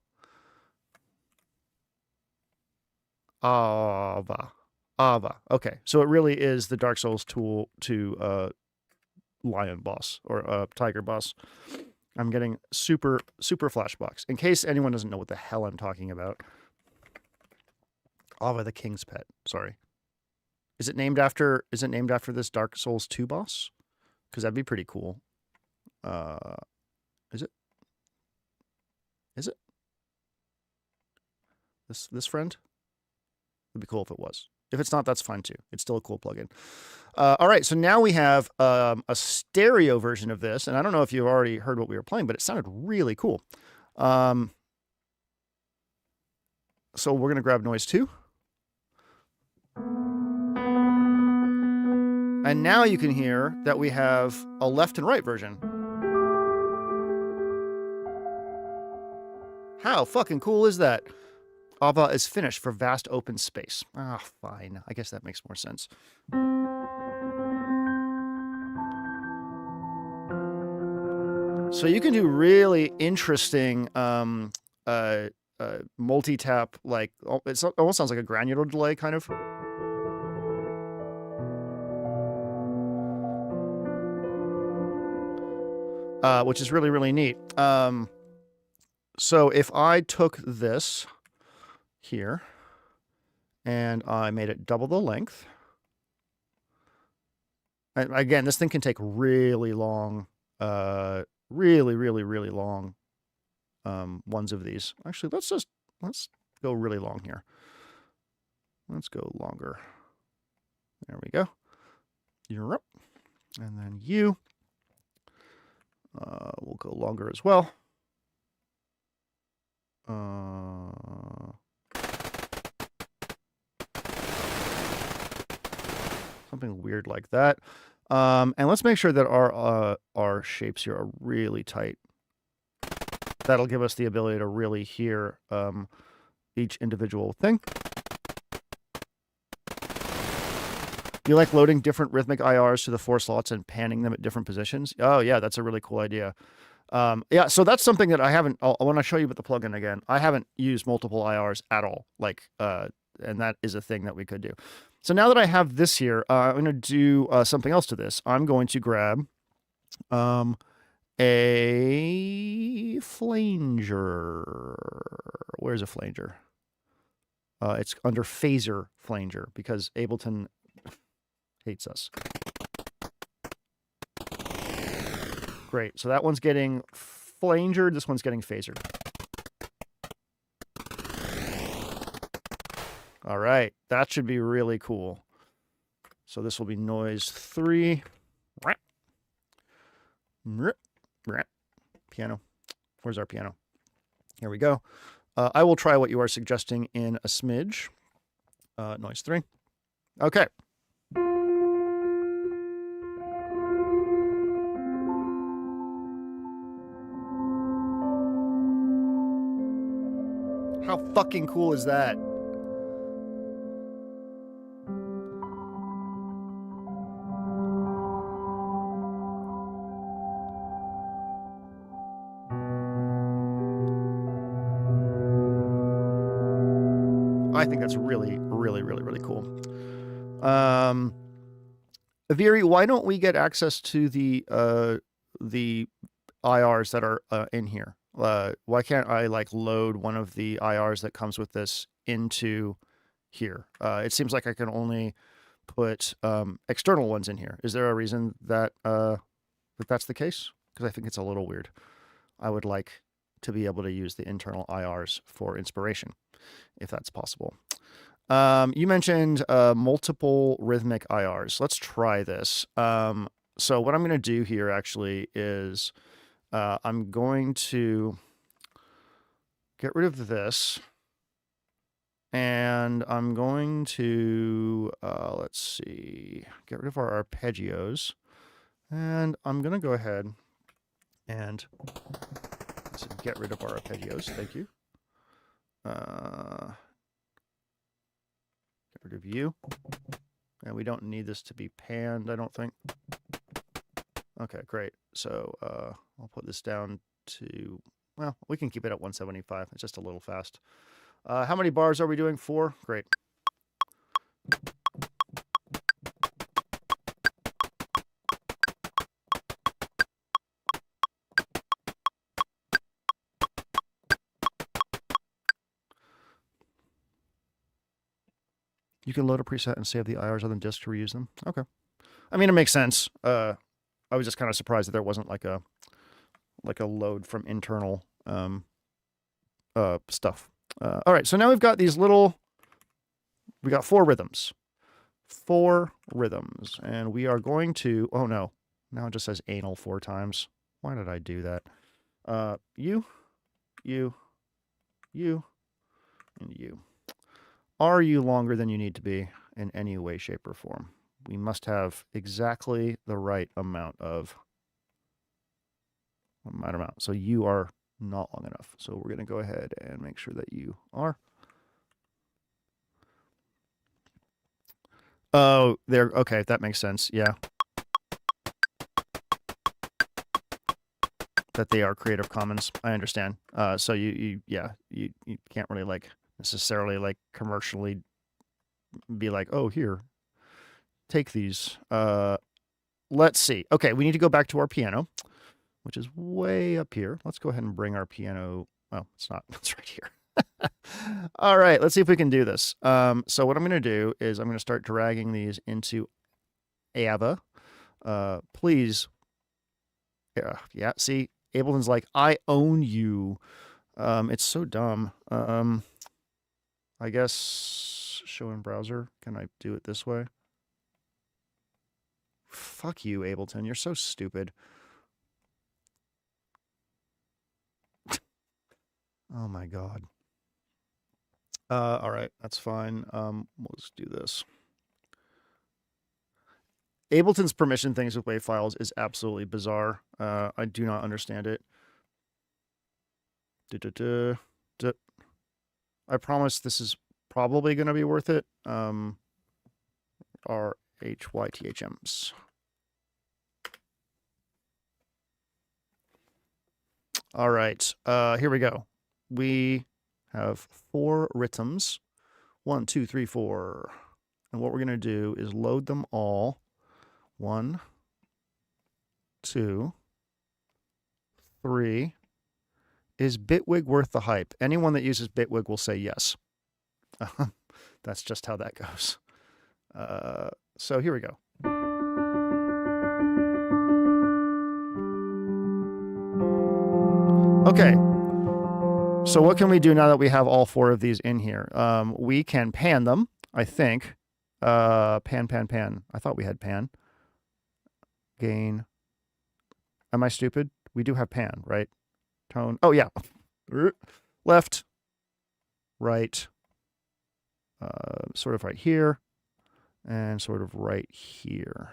Aava. Okay, so it really is the Dark Souls tool to lion boss or tiger boss. I'm getting super flashbacks. In case anyone doesn't know what the hell I'm talking about. Aava the King's Pet. Sorry. Is it named after this Dark Souls 2 boss? Because that'd be pretty cool. Is it? This friend? It'd be cool if it was. If it's not, that's fine too. It's still a cool plugin. All right, so now we have a stereo version of this, and I don't know if you've already heard what we were playing, but it sounded really cool. So we're going to grab noise 2. And now you can hear that we have a left and right version. How fucking cool is that? Aava is finished for vast open space. Ah, fine. I guess that makes more sense. So you can do really interesting multi-tap, like, it almost sounds like a granular delay, kind of. Which is really, really neat. So if I took this here and I made it double the length, and again, this thing can take really long, really long ones of these. Actually, let's go really long here. Let's go longer. There we go. You're up. And then you. We'll go longer as well. Something weird like that. And let's make sure that our shapes here are really tight. That'll give us the ability to really hear each individual thing. You like loading different rhythmic IRs to the 4 slots and panning them at different positions? Oh yeah, that's a really cool idea. Yeah, so that's something that I haven't. I want to show you with the plugin again. I haven't used multiple IRs at all. Like, and that is a thing that we could do. So now that I have this here, I'm going to do something else to this. I'm going to grab a a flanger. Where's a flanger? It's under phaser flanger because Ableton hates us. Great. So that one's getting flangered. This one's getting phasered. All right. That should be really cool. So this will be noise 3. Piano. Where's our piano? Here we go. I will try what you are suggesting in a smidge. Noise 3. Okay. How fucking cool is that? I think that's really, really, really, really cool. Viiri, why don't we get access to the IRs that are in here? Why can't I like load one of the IRs that comes with this into here? It seems like I can only put external ones in here. Is there a reason that that's the case? Because I think it's a little weird. I would like to be able to use the internal IRs for inspiration, if that's possible. You mentioned multiple rhythmic IRs. Let's try this. So what I'm going to do here actually is I'm going to get rid of this. And I'm going to, let's see, get rid of our arpeggios. And I'm going to go ahead and get rid of our arpeggios. Thank you. Get rid of you. And we don't need this to be panned, I don't think. Okay, great. So I'll put this down to, well, we can keep it at 175. It's just a little fast. How many bars are we doing? 4? Great. You can load a preset and save the IRs on the disk to reuse them. Okay. I mean, it makes sense. I was just kind of surprised that there wasn't like a load from internal stuff. All right, so now we've got these little, we got 4 rhythms. 4 rhythms. And we are going to, oh no, now it just says anal 4 times. Why did I do that? You, and you. Are you longer than you need to be in any way, shape, or form? We must have exactly the right amount of So you are not long enough. So we're going to go ahead and make sure that you are. Oh, there. Okay, that makes sense. Yeah. That they are Creative Commons. I understand. So you can't really like necessarily like commercially be like, oh, here, take these. Let's see. Okay, we need to go back to our piano, which is way up here. Let's go ahead and bring our piano. Oh, it's not. It's right here. All right, let's see if we can do this. So what I'm going to do is I'm going to start dragging these into Aava. Please. Yeah, see, Ableton's like, I own you. It's so dumb. I guess show in browser. Can I do it this way? Fuck you, Ableton. You're so stupid. Oh my God. All right, that's fine. Let's do this. Ableton's permission things with WAV files is absolutely bizarre. I do not understand it. I promise this is probably going to be worth it. Our HYTHMs. All right, here we go. We have 4 rhythms. 1, 2, 3, 4. And what we're going to do is load them all. 1, 2, 3. Is Bitwig worth the hype? Anyone that uses Bitwig will say yes. That's just how that goes. So here we go. Okay. So what can we do now that we have all 4 of these in here? We can pan them, I think. Pan. I thought we had pan. Gain. Am I stupid? We do have pan, right? Tone. Oh, yeah. Left. Right. Sort of right here. And sort of right here.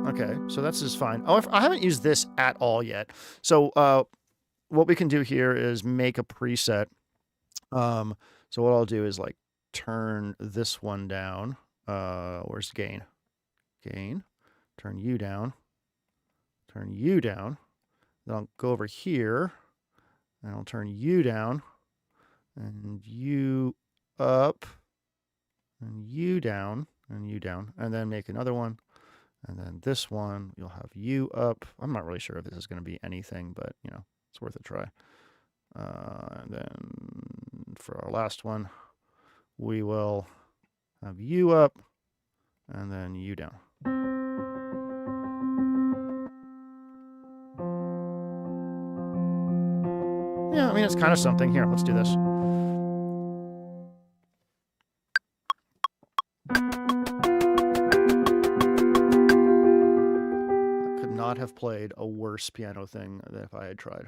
Okay, so that's just fine. Oh, I haven't used this at all yet. So what we can do here is make a preset. So what I'll do is like turn this one down. Where's gain? Gain. Turn you down. Turn you down. Then I'll go over here. And I'll turn you down. And you up. And you down. And you down. And then make another one. And then this one, you'll have you up. I'm not really sure if this is going to be anything, but, you know, it's worth a try. And then for our last one, we will have you up and then you down. Yeah, I mean, it's kind of something. Here, let's do this. Not have played a worse piano thing than if I had tried.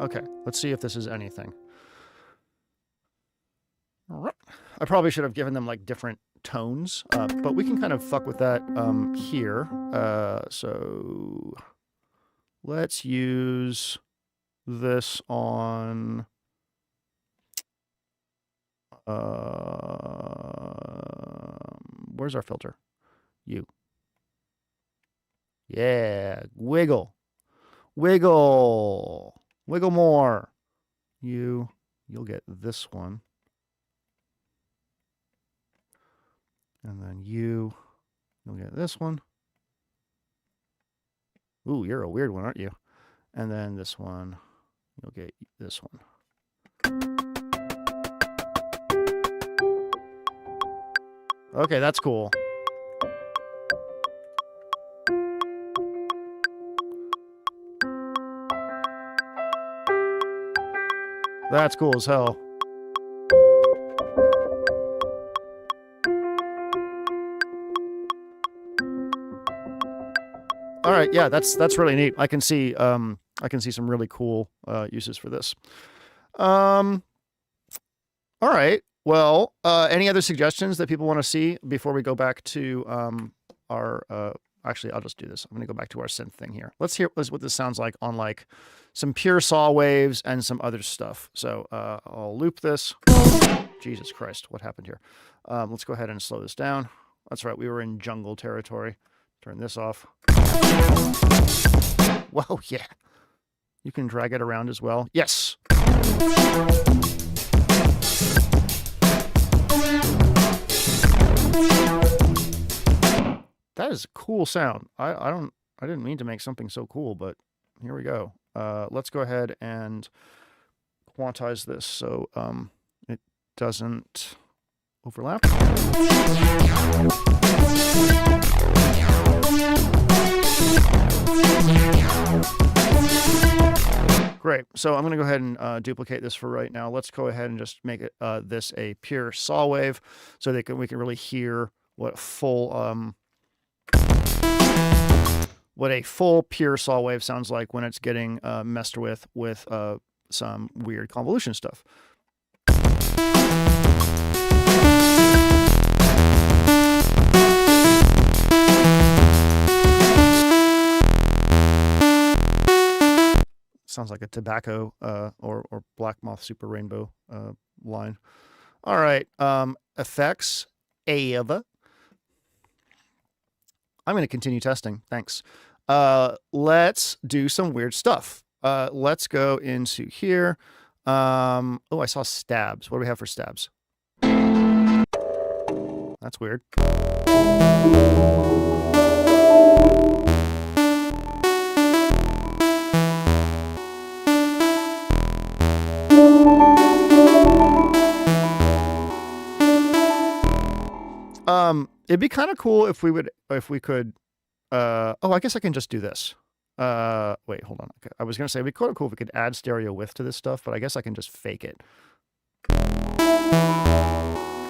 Okay, let's see if this is anything. All right. I probably should have given them like different tones, but we can kind of fuck with that here. So let's use this on where's our filter? You. Yeah, wiggle. Wiggle. Wiggle more. You'll get this one. And then you'll get this one. Ooh, you're a weird one, aren't you? And then this one, you'll get this one. Okay, that's cool. That's cool as hell. All right, yeah, that's really neat. I can see some really cool uses for this. All right. Well, any other suggestions that people want to see before we go back to our actually, I'll just do this. I'm going to go back to our synth thing here. Let's hear what this sounds like on like some pure saw waves and some other stuff. So I'll loop this. Jesus Christ, what happened here? Let's go ahead and slow this down. That's right, we were in jungle territory. Turn this off. Whoa, yeah. You can drag it around as well. Yes. That is a cool sound. I didn't mean to make something so cool, but here we go. Let's go ahead and quantize this so it doesn't overlap. Great. So I'm going to go ahead and duplicate this for right now. Let's go ahead and just make it this a pure saw wave so we can really hear what a full pure saw wave sounds like when it's getting messed with some weird convolution stuff. Sounds like a tobacco or Black Moth Super Rainbow line. All right, effects, Aava. I'm going to continue testing. Thanks. Let's do some weird stuff. Let's go into here. Oh, I saw stabs. What do we have for stabs? That's weird. It'd be kind of cool if we could, oh, I guess I can just do this. Wait, hold on. Okay. I was going to say it'd be kind of cool if we could add stereo width to this stuff, but I guess I can just fake it.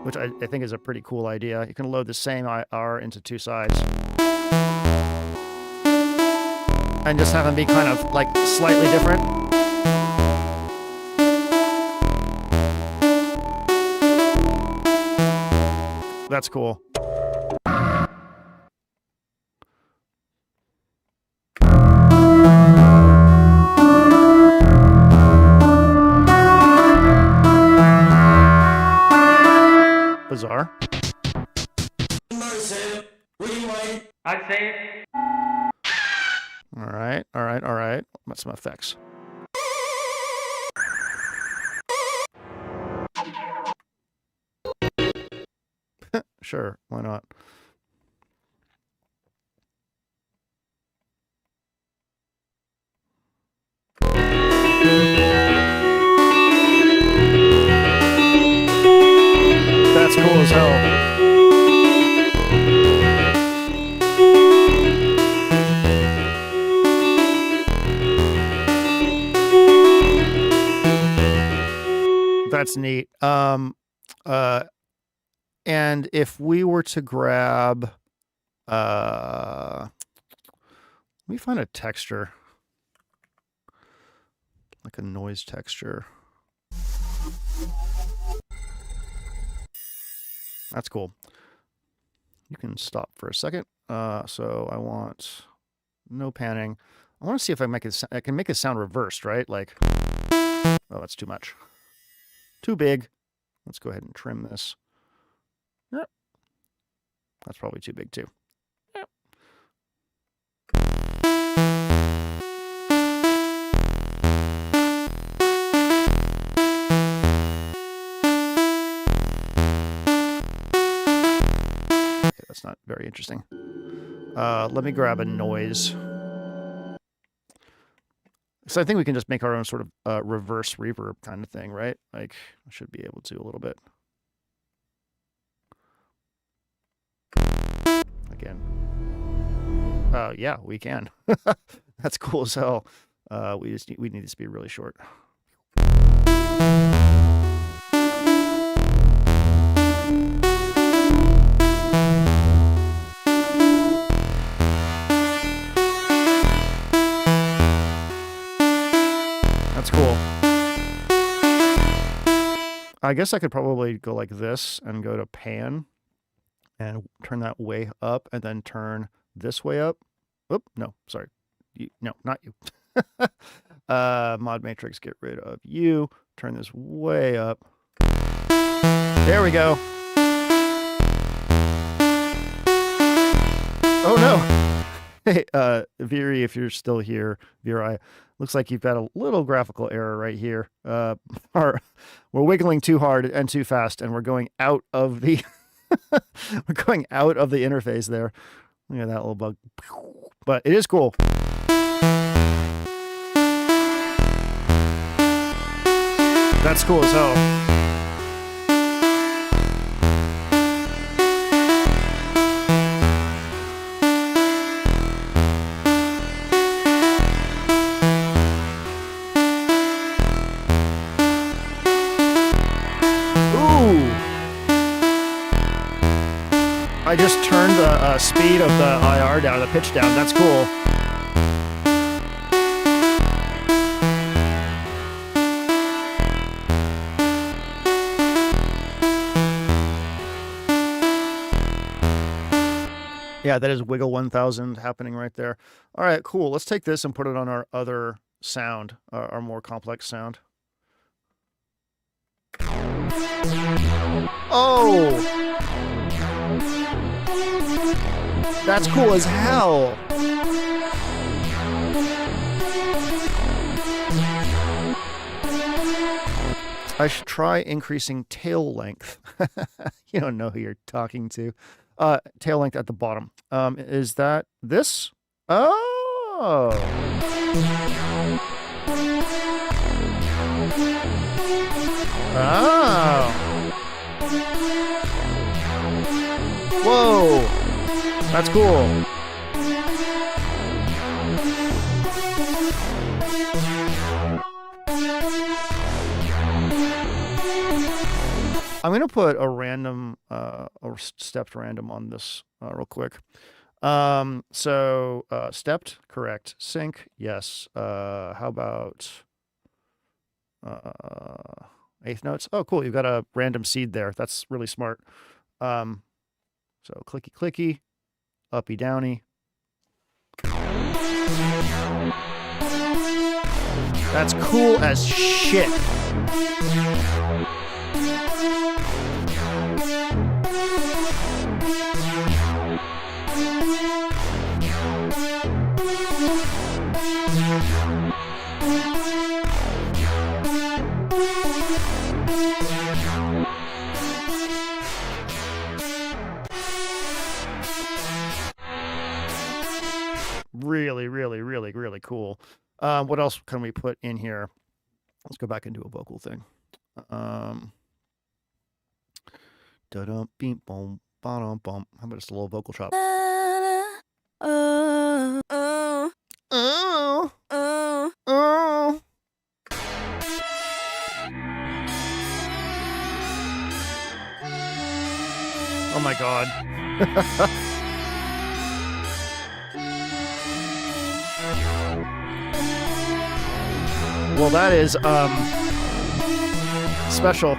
Which I think is a pretty cool idea. You can load the same IR into two sides. And just have them be kind of like slightly different. That's cool. Bizarre. I'd say. All right, all right, all right. What's some effects? Sure, why not? That's cool as hell. That's neat. And if we were to grab, let me find a texture, like a noise texture. That's cool. You can stop for a second. So I want no panning. I want to see if I can make it sound reversed, right? Like, oh, that's too much. Too big. Let's go ahead and trim this. Yep. That's probably too big too. Yep. Okay, that's not very interesting. Let me grab a noise. So I think we can just make our own sort of reverse reverb kind of thing, right? Like, I should be able to a little bit. Again. Yeah, we can. That's cool as hell. We need this to be really short. That's cool. I guess I could probably go like this and go to pan and turn that way up and then turn this way up. Oop, no, sorry. No, not you. Mod matrix, get rid of you. Turn this way up. There we go. Oh no. Hey, Viiri, if you're still here, Viiri, looks like you've got a little graphical error right here. We're wiggling too hard and too fast, and we're going out of the we're going out of the interface there. Look at that little bug. But it is cool. That's cool as hell. I just turned the speed of the IR down, the pitch down. That's cool. Yeah, that is Wiggle 1000 happening right there. All right, cool. Let's take this and put it on our other sound, our more complex sound. Oh! That's cool as hell. I should try increasing tail length. You don't know who you're talking to. Tail length at the bottom. Is that this? Oh. Oh. Whoa. That's cool. I'm going to put a random, or stepped random on this real quick. Stepped, correct. Sync, yes. How about eighth notes? Oh, cool. You've got a random seed there. That's really smart. So clicky, clicky, uppy, downy. That's cool as shit. Really, really, really, really cool. What else can we put in here? Let's go back into a vocal thing. Da-dum, beep, boom, ba-dum, bum. How about just a little vocal chop? Oh my god. Well, that is special.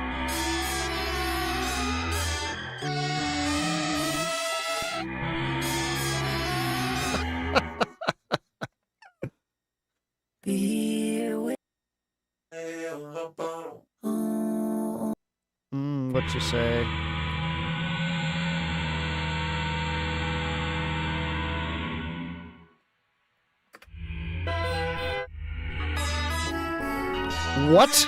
What you say? What?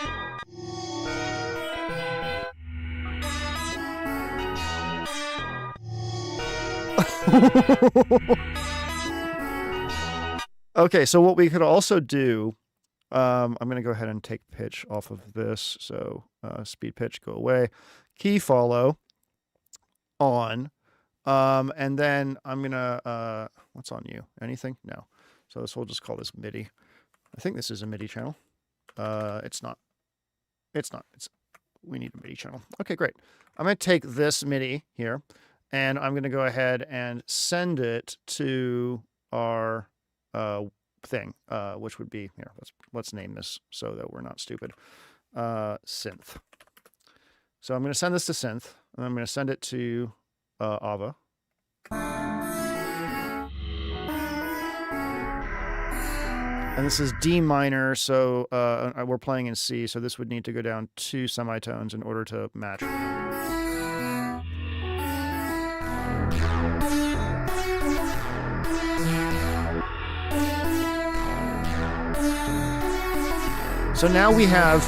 Okay, so what we could also do, I'm going to go ahead and take pitch off of this. So speed pitch, go away. Key follow on. And then I'm going to, what's on you? Anything? No. So we'll just call this MIDI. I think this is a MIDI channel. It's not. We need a MIDI channel. Okay, great. I'm going to take this MIDI here, and I'm going to go ahead and send it to our thing, which would be here. Let's name this so that we're not stupid. Synth. So I'm going to send this to synth, and I'm going to send it to Aava. And this is D minor, so we're playing in C, so this would need to go down 2 semitones in order to match. So now we have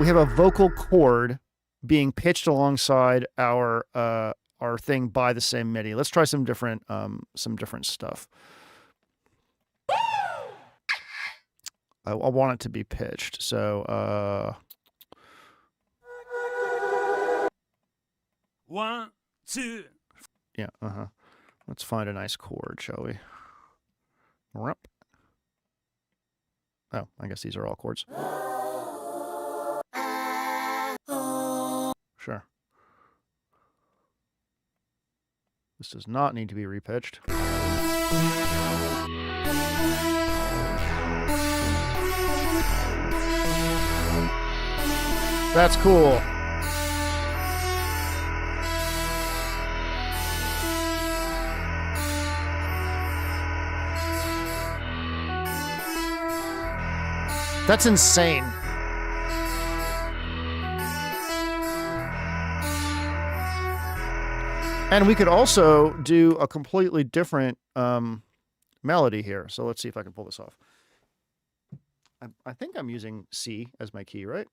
a vocal chord being pitched alongside our thing by the same MIDI. Let's try some different stuff. I want it to be pitched, so 1, 2. Yeah, let's find a nice chord, shall we? Oh, I guess these are all chords. Sure. This does not need to be repitched. That's cool. That's insane. And we could also do a completely different melody here. So let's see if I can pull this off. I think I'm using C as my key, right?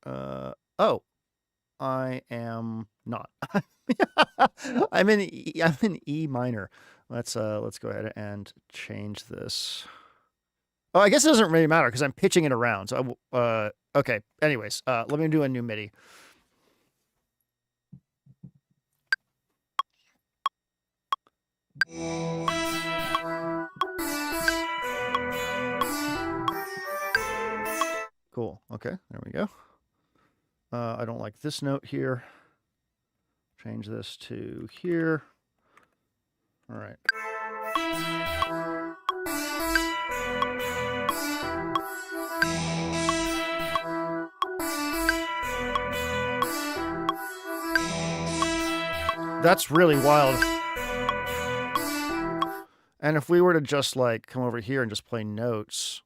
Oh, I am not. I'm in E minor. Let's go ahead and change this. Oh, I guess it doesn't really matter because I'm pitching it around. So okay. Anyways, let me do a new MIDI. Cool. Okay, there we go. I don't like this note here. Change this to here. All right. That's really wild. And if we were to just like come over here and just play notes,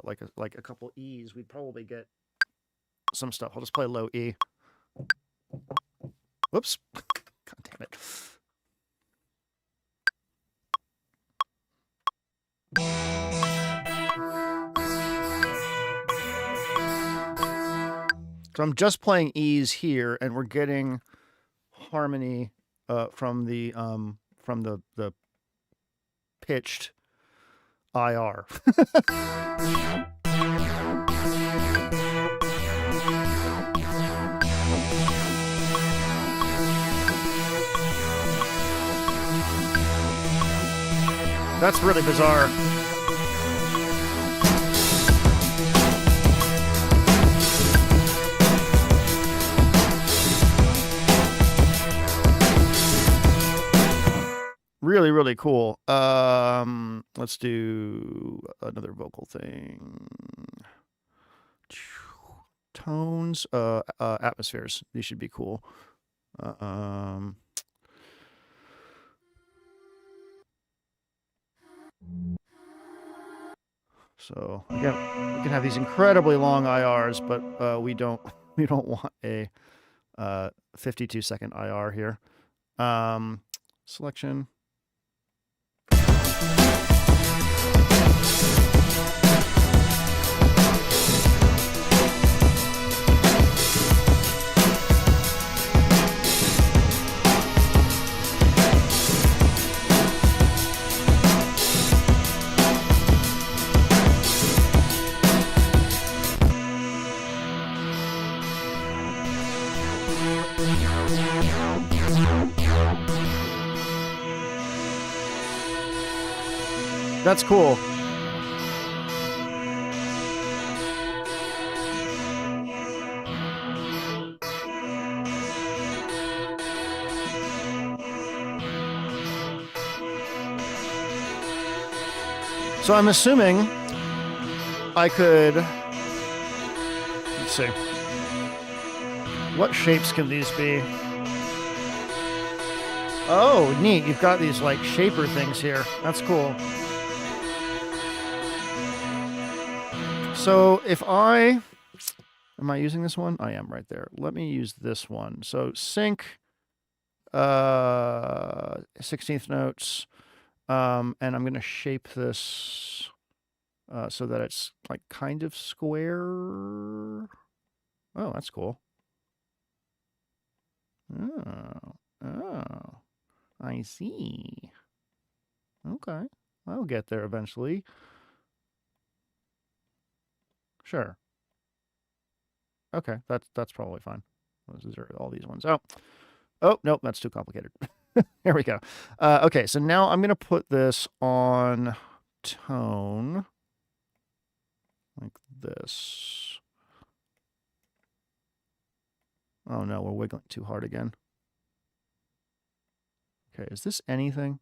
like a couple E's, we'd probably get some stuff. I'll just play low E. Whoops. God damn it. So I'm just playing E's here, and we're getting harmony from the pitched IR. That's really bizarre. Really, really cool. Let's do another vocal thing. Tones, atmospheres. These should be cool. So again, we can have these incredibly long IRs, but we don't want a 52-second IR here. Selection. That's cool. So I'm assuming I could, let's see, what shapes can these be? Oh, neat. You've got these like shaper things here. That's cool. So if am I using this one? I am right there. Let me use this one. So sync 16th notes. And I'm going to shape this so that it's like kind of square. Oh, that's cool. Oh, I see. Okay. I'll get there eventually. Sure. Okay, that's probably fine. Those are all these ones. Oh, nope, that's too complicated. Here we go. Okay, so now I'm going to put this on tone like this. Oh no, we're wiggling too hard again. Okay, is this anything?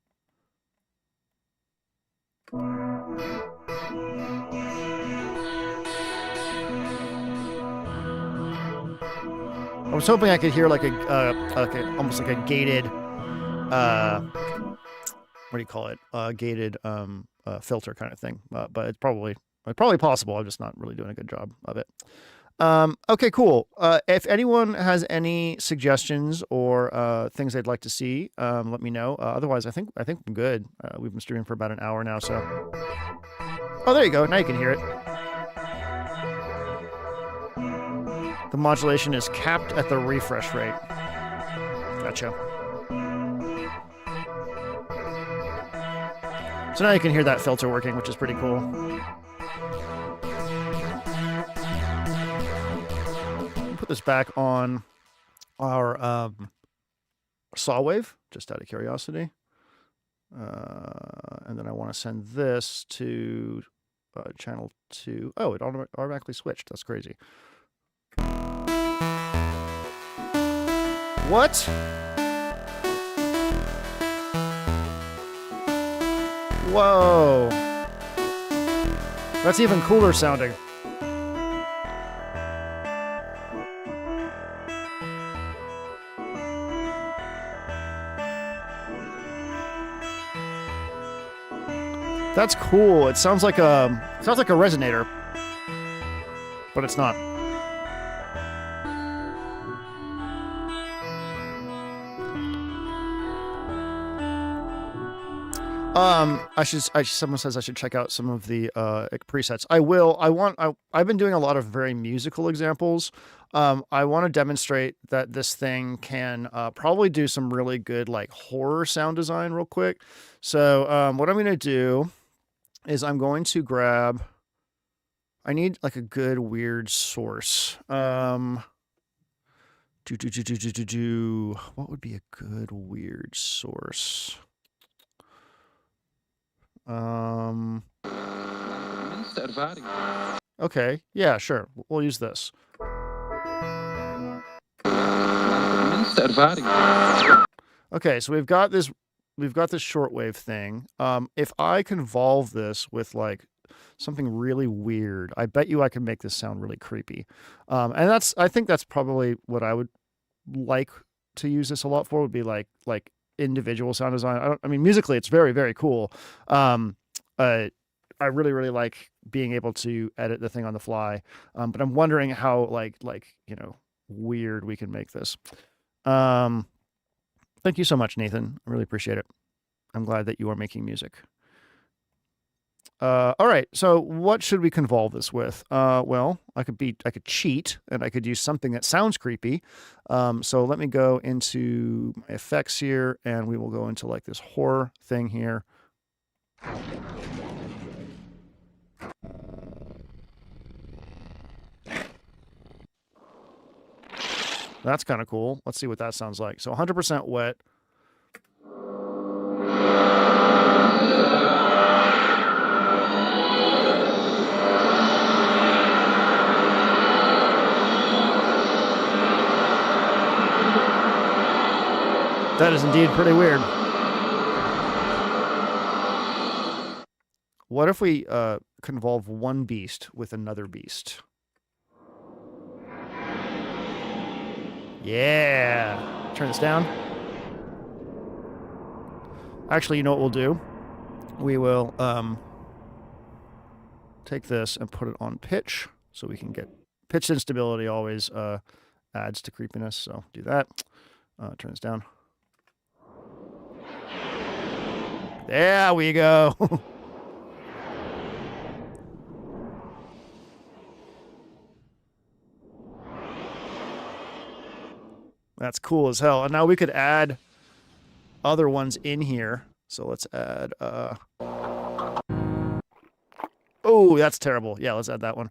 I was hoping I could hear like almost like a gated, what do you call it? Gated filter kind of thing. But it's probably possible. I'm just not really doing a good job of it. Okay, cool. If anyone has any suggestions or things they'd like to see, let me know. Otherwise, I think I'm good. We've been streaming for about an hour now, so. Oh, there you go. Now you can hear it. The modulation is capped at the refresh rate. Gotcha. So now you can hear that filter working, which is pretty cool. Put this back on our saw wave, just out of curiosity. And then I want to send this to channel 2. Oh, it automatically switched. That's crazy. What? Whoa. That's even cooler sounding. That's cool. It sounds like a resonator, but it's not. Someone says I should check out some of the presets. I will. I've been doing a lot of very musical examples. I want to demonstrate that this thing can probably do some really good like horror sound design real quick. So what I'm going to do is I'm going to grab. I need like a good weird source. What would be a good weird source? Okay, yeah, sure. We'll use this. Okay, so we've got this shortwave thing. If I convolve this with like something really weird, I bet you I can make this sound really creepy. And I think that's probably what I would like to use this a lot for, would be like individual sound design. I mean, musically, it's very, very cool. I really, really like being able to edit the thing on the fly. But I'm wondering how like weird we can make this. Thank you so much, Nathan. I really appreciate it. I'm glad that you are making music. All right. So what should we convolve this with? Well, I could cheat and I could use something that sounds creepy. So let me go into my effects here and we will go into like this horror thing here. That's kind of cool. Let's see what that sounds like. So 100% wet. That is indeed pretty weird. What if we convolve one beast with another beast? Yeah. Turn this down. Actually, you know what we'll do? We will take this and put it on pitch so we can get pitch instability always adds to creepiness. So do that. Turn this down. There we go. That's cool as hell. And now we could add other ones in here. So let's add oh, that's terrible. Yeah, let's add that one.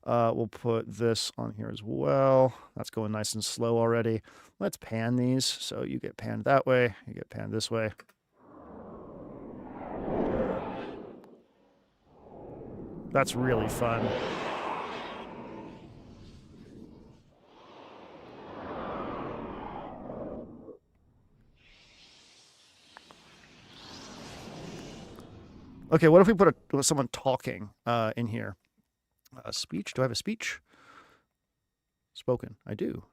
We'll put this on here as well. That's going nice and slow already. Let's pan these. So you get panned that way, you get panned this way. That's really fun. Okay, what if we put someone talking in here? Speech? Do I have a speech? Spoken. I do.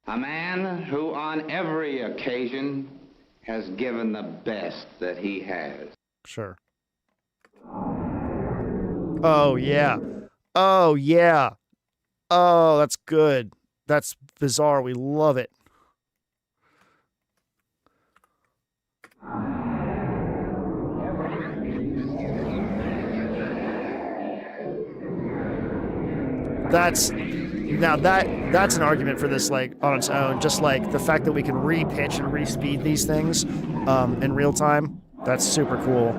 A man who on every occasion has given the best that he has. Sure. Oh, yeah. Oh, yeah. Oh, that's good. That's bizarre. We love it. That's an argument for this, like, on its own. Just like the fact that we can re-pitch and re-speed these things in real time. That's super cool.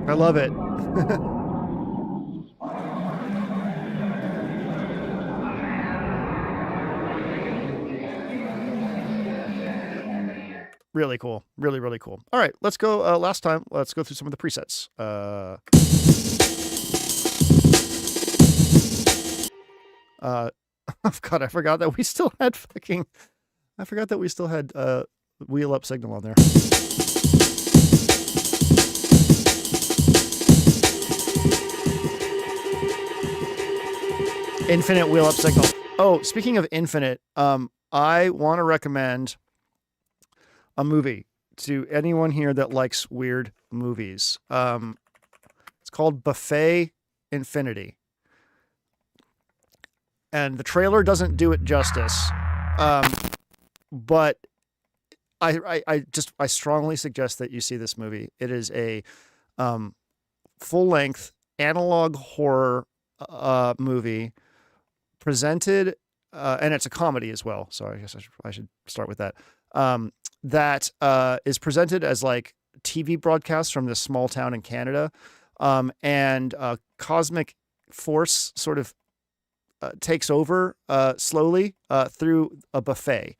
I love it. Really cool. Really, really cool. All right, let's go. Let's go through some of the presets. God, I forgot that we still had wheel up signal on there. Infinite wheel up signal. Oh, speaking of infinite, I want to recommend a movie to anyone here that likes weird movies. It's called Buffet Infinity. And the trailer doesn't do it justice. But I strongly suggest that you see this movie. It is a full-length analog horror movie presented, and it's a comedy as well. So I guess I should start with that. That is presented as like TV broadcasts from this small town in Canada, and cosmic force sort of takes over slowly through a buffet.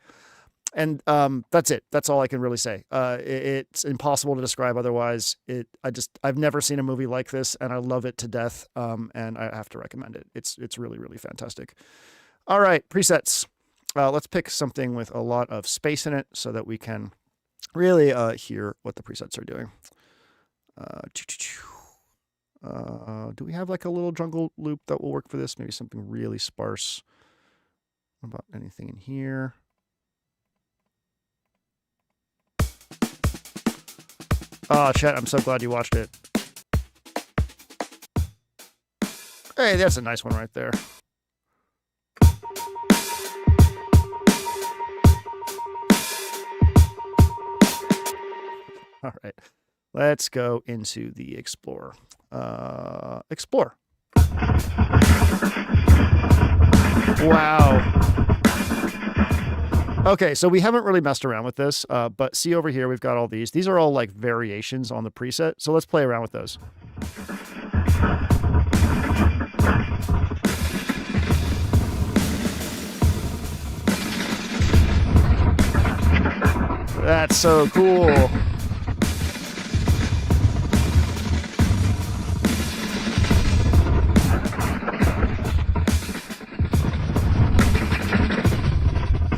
And that's it. That's all I can really say. It's impossible to describe otherwise. I've never seen a movie like this, and I love it to death. And I have to recommend it. It's really, really fantastic. All right, presets. Let's pick something with a lot of space in it so that we can really hear what the presets are doing. Do we have like a little jungle loop that will work for this? Maybe something really sparse. What about anything in here? Oh, Chet, I'm so glad you watched it. Hey, that's a nice one right there. All right, let's go into the Explorer. Explore. Wow. Okay, so we haven't really messed around with this, but see over here, we've got all these. These are all like variations on the preset, so let's play around with those. That's so cool.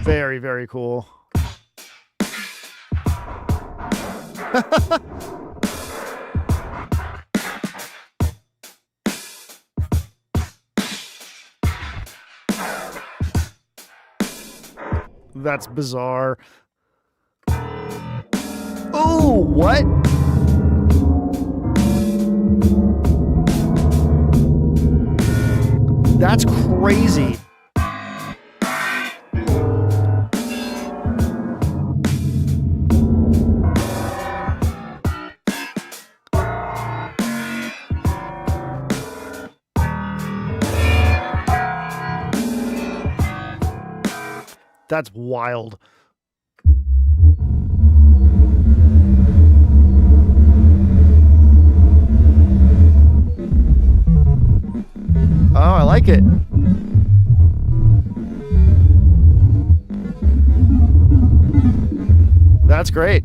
Very, very cool. That's bizarre. Oh, what? That's crazy. That's wild. Oh, I like it. That's great.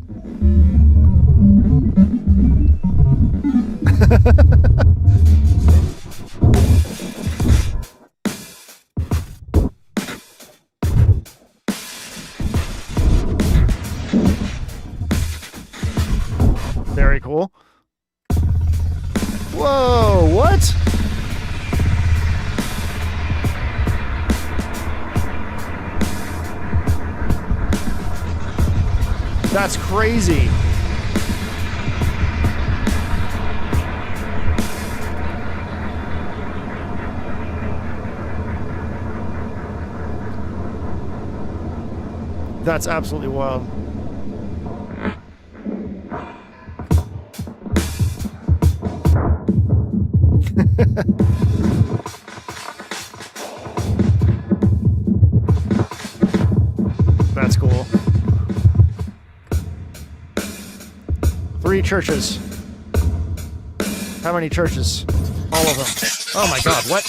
Very cool. Whoa, what? That's crazy. That's absolutely wild. That's cool. 3 churches. How many churches? All of them. Oh my god, what?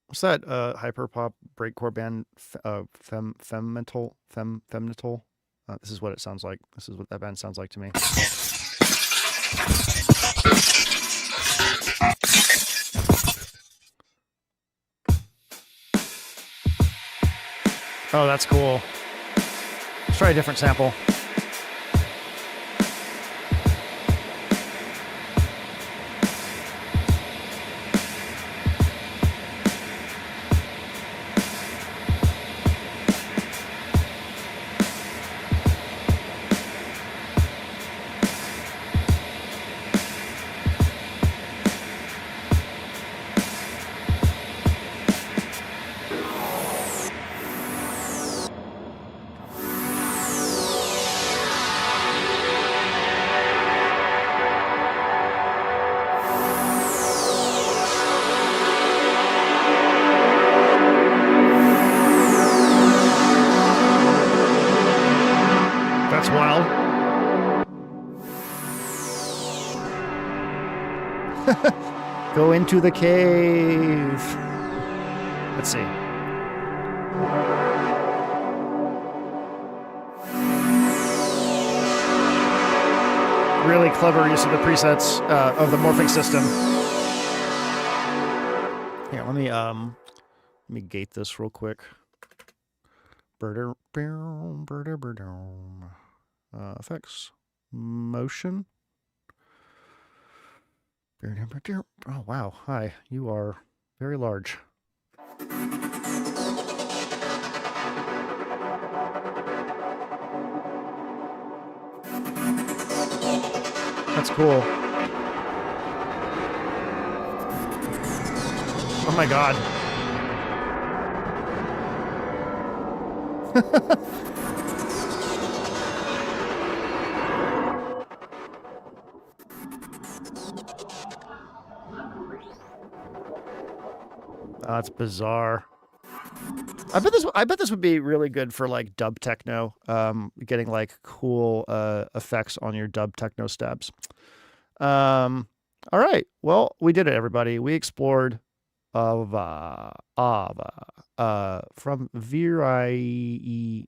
What's that hyperpop breakcore band? Femnital? This is what it sounds like. This is what that band sounds like to me. Oh, that's cool. Let's try a different sample. That's wild. Go into the cave. Let's see. Really clever use of the presets of the morphing system. Here, let me gate this real quick. Effects, motion. Oh wow, hi, you are very large. That's cool. Oh my god. That's bizarre. I bet this would be really good for like dub techno, getting like cool effects on your dub techno stabs. All right, well, we did it, everybody. We explored Aava from Viiri.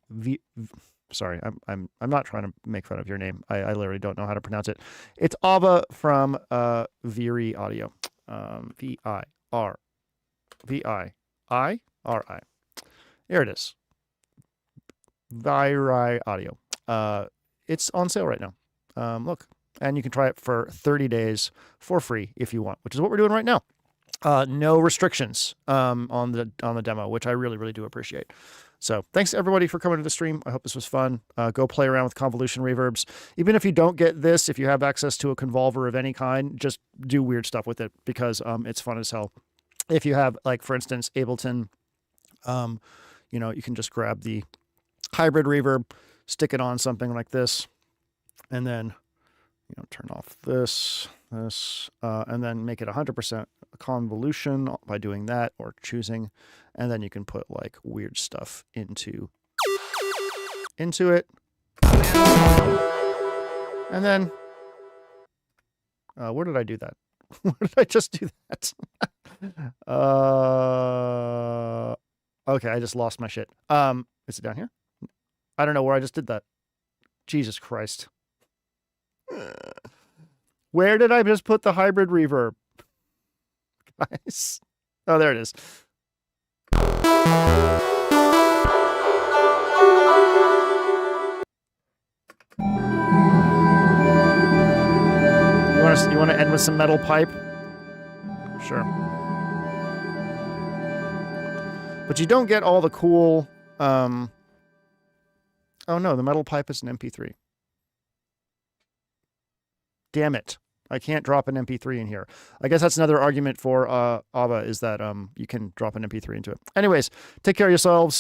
Sorry, I'm not trying to make fun of your name. I literally don't know how to pronounce it. It's Aava from Viiri Audio. Viiri. Here it is. Viiri Audio. It's on sale right now. Look, and you can try it for 30 days for free if you want, which is what we're doing right now. No restrictions on the demo, which I really do appreciate. So thanks everybody for coming to the stream. I hope this was fun. Go play around with Convolution reverbs. Even if you don't get this, if you have access to a convolver of any kind, just do weird stuff with it because it's fun as hell. If you have, like, for instance, Ableton, you know, you can just grab the hybrid reverb, stick it on something like this, and then, you know, turn off this, and then make it 100% convolution by doing that or choosing, and then you can put like weird stuff into it, and then where did I do that? Where did I just do that? Okay, I just lost my shit. Is it down here? I don't know where I just did that. Jesus Christ. Where did I just put the hybrid reverb? Guys. Oh, there it is. You want to end with some metal pipe? Sure. But you don't get all the cool... oh no, the metal pipe is an MP3. Damn it. I can't drop an MP3 in here. I guess that's another argument for Aava is that you can drop an MP3 into it. Anyways, take care of yourselves.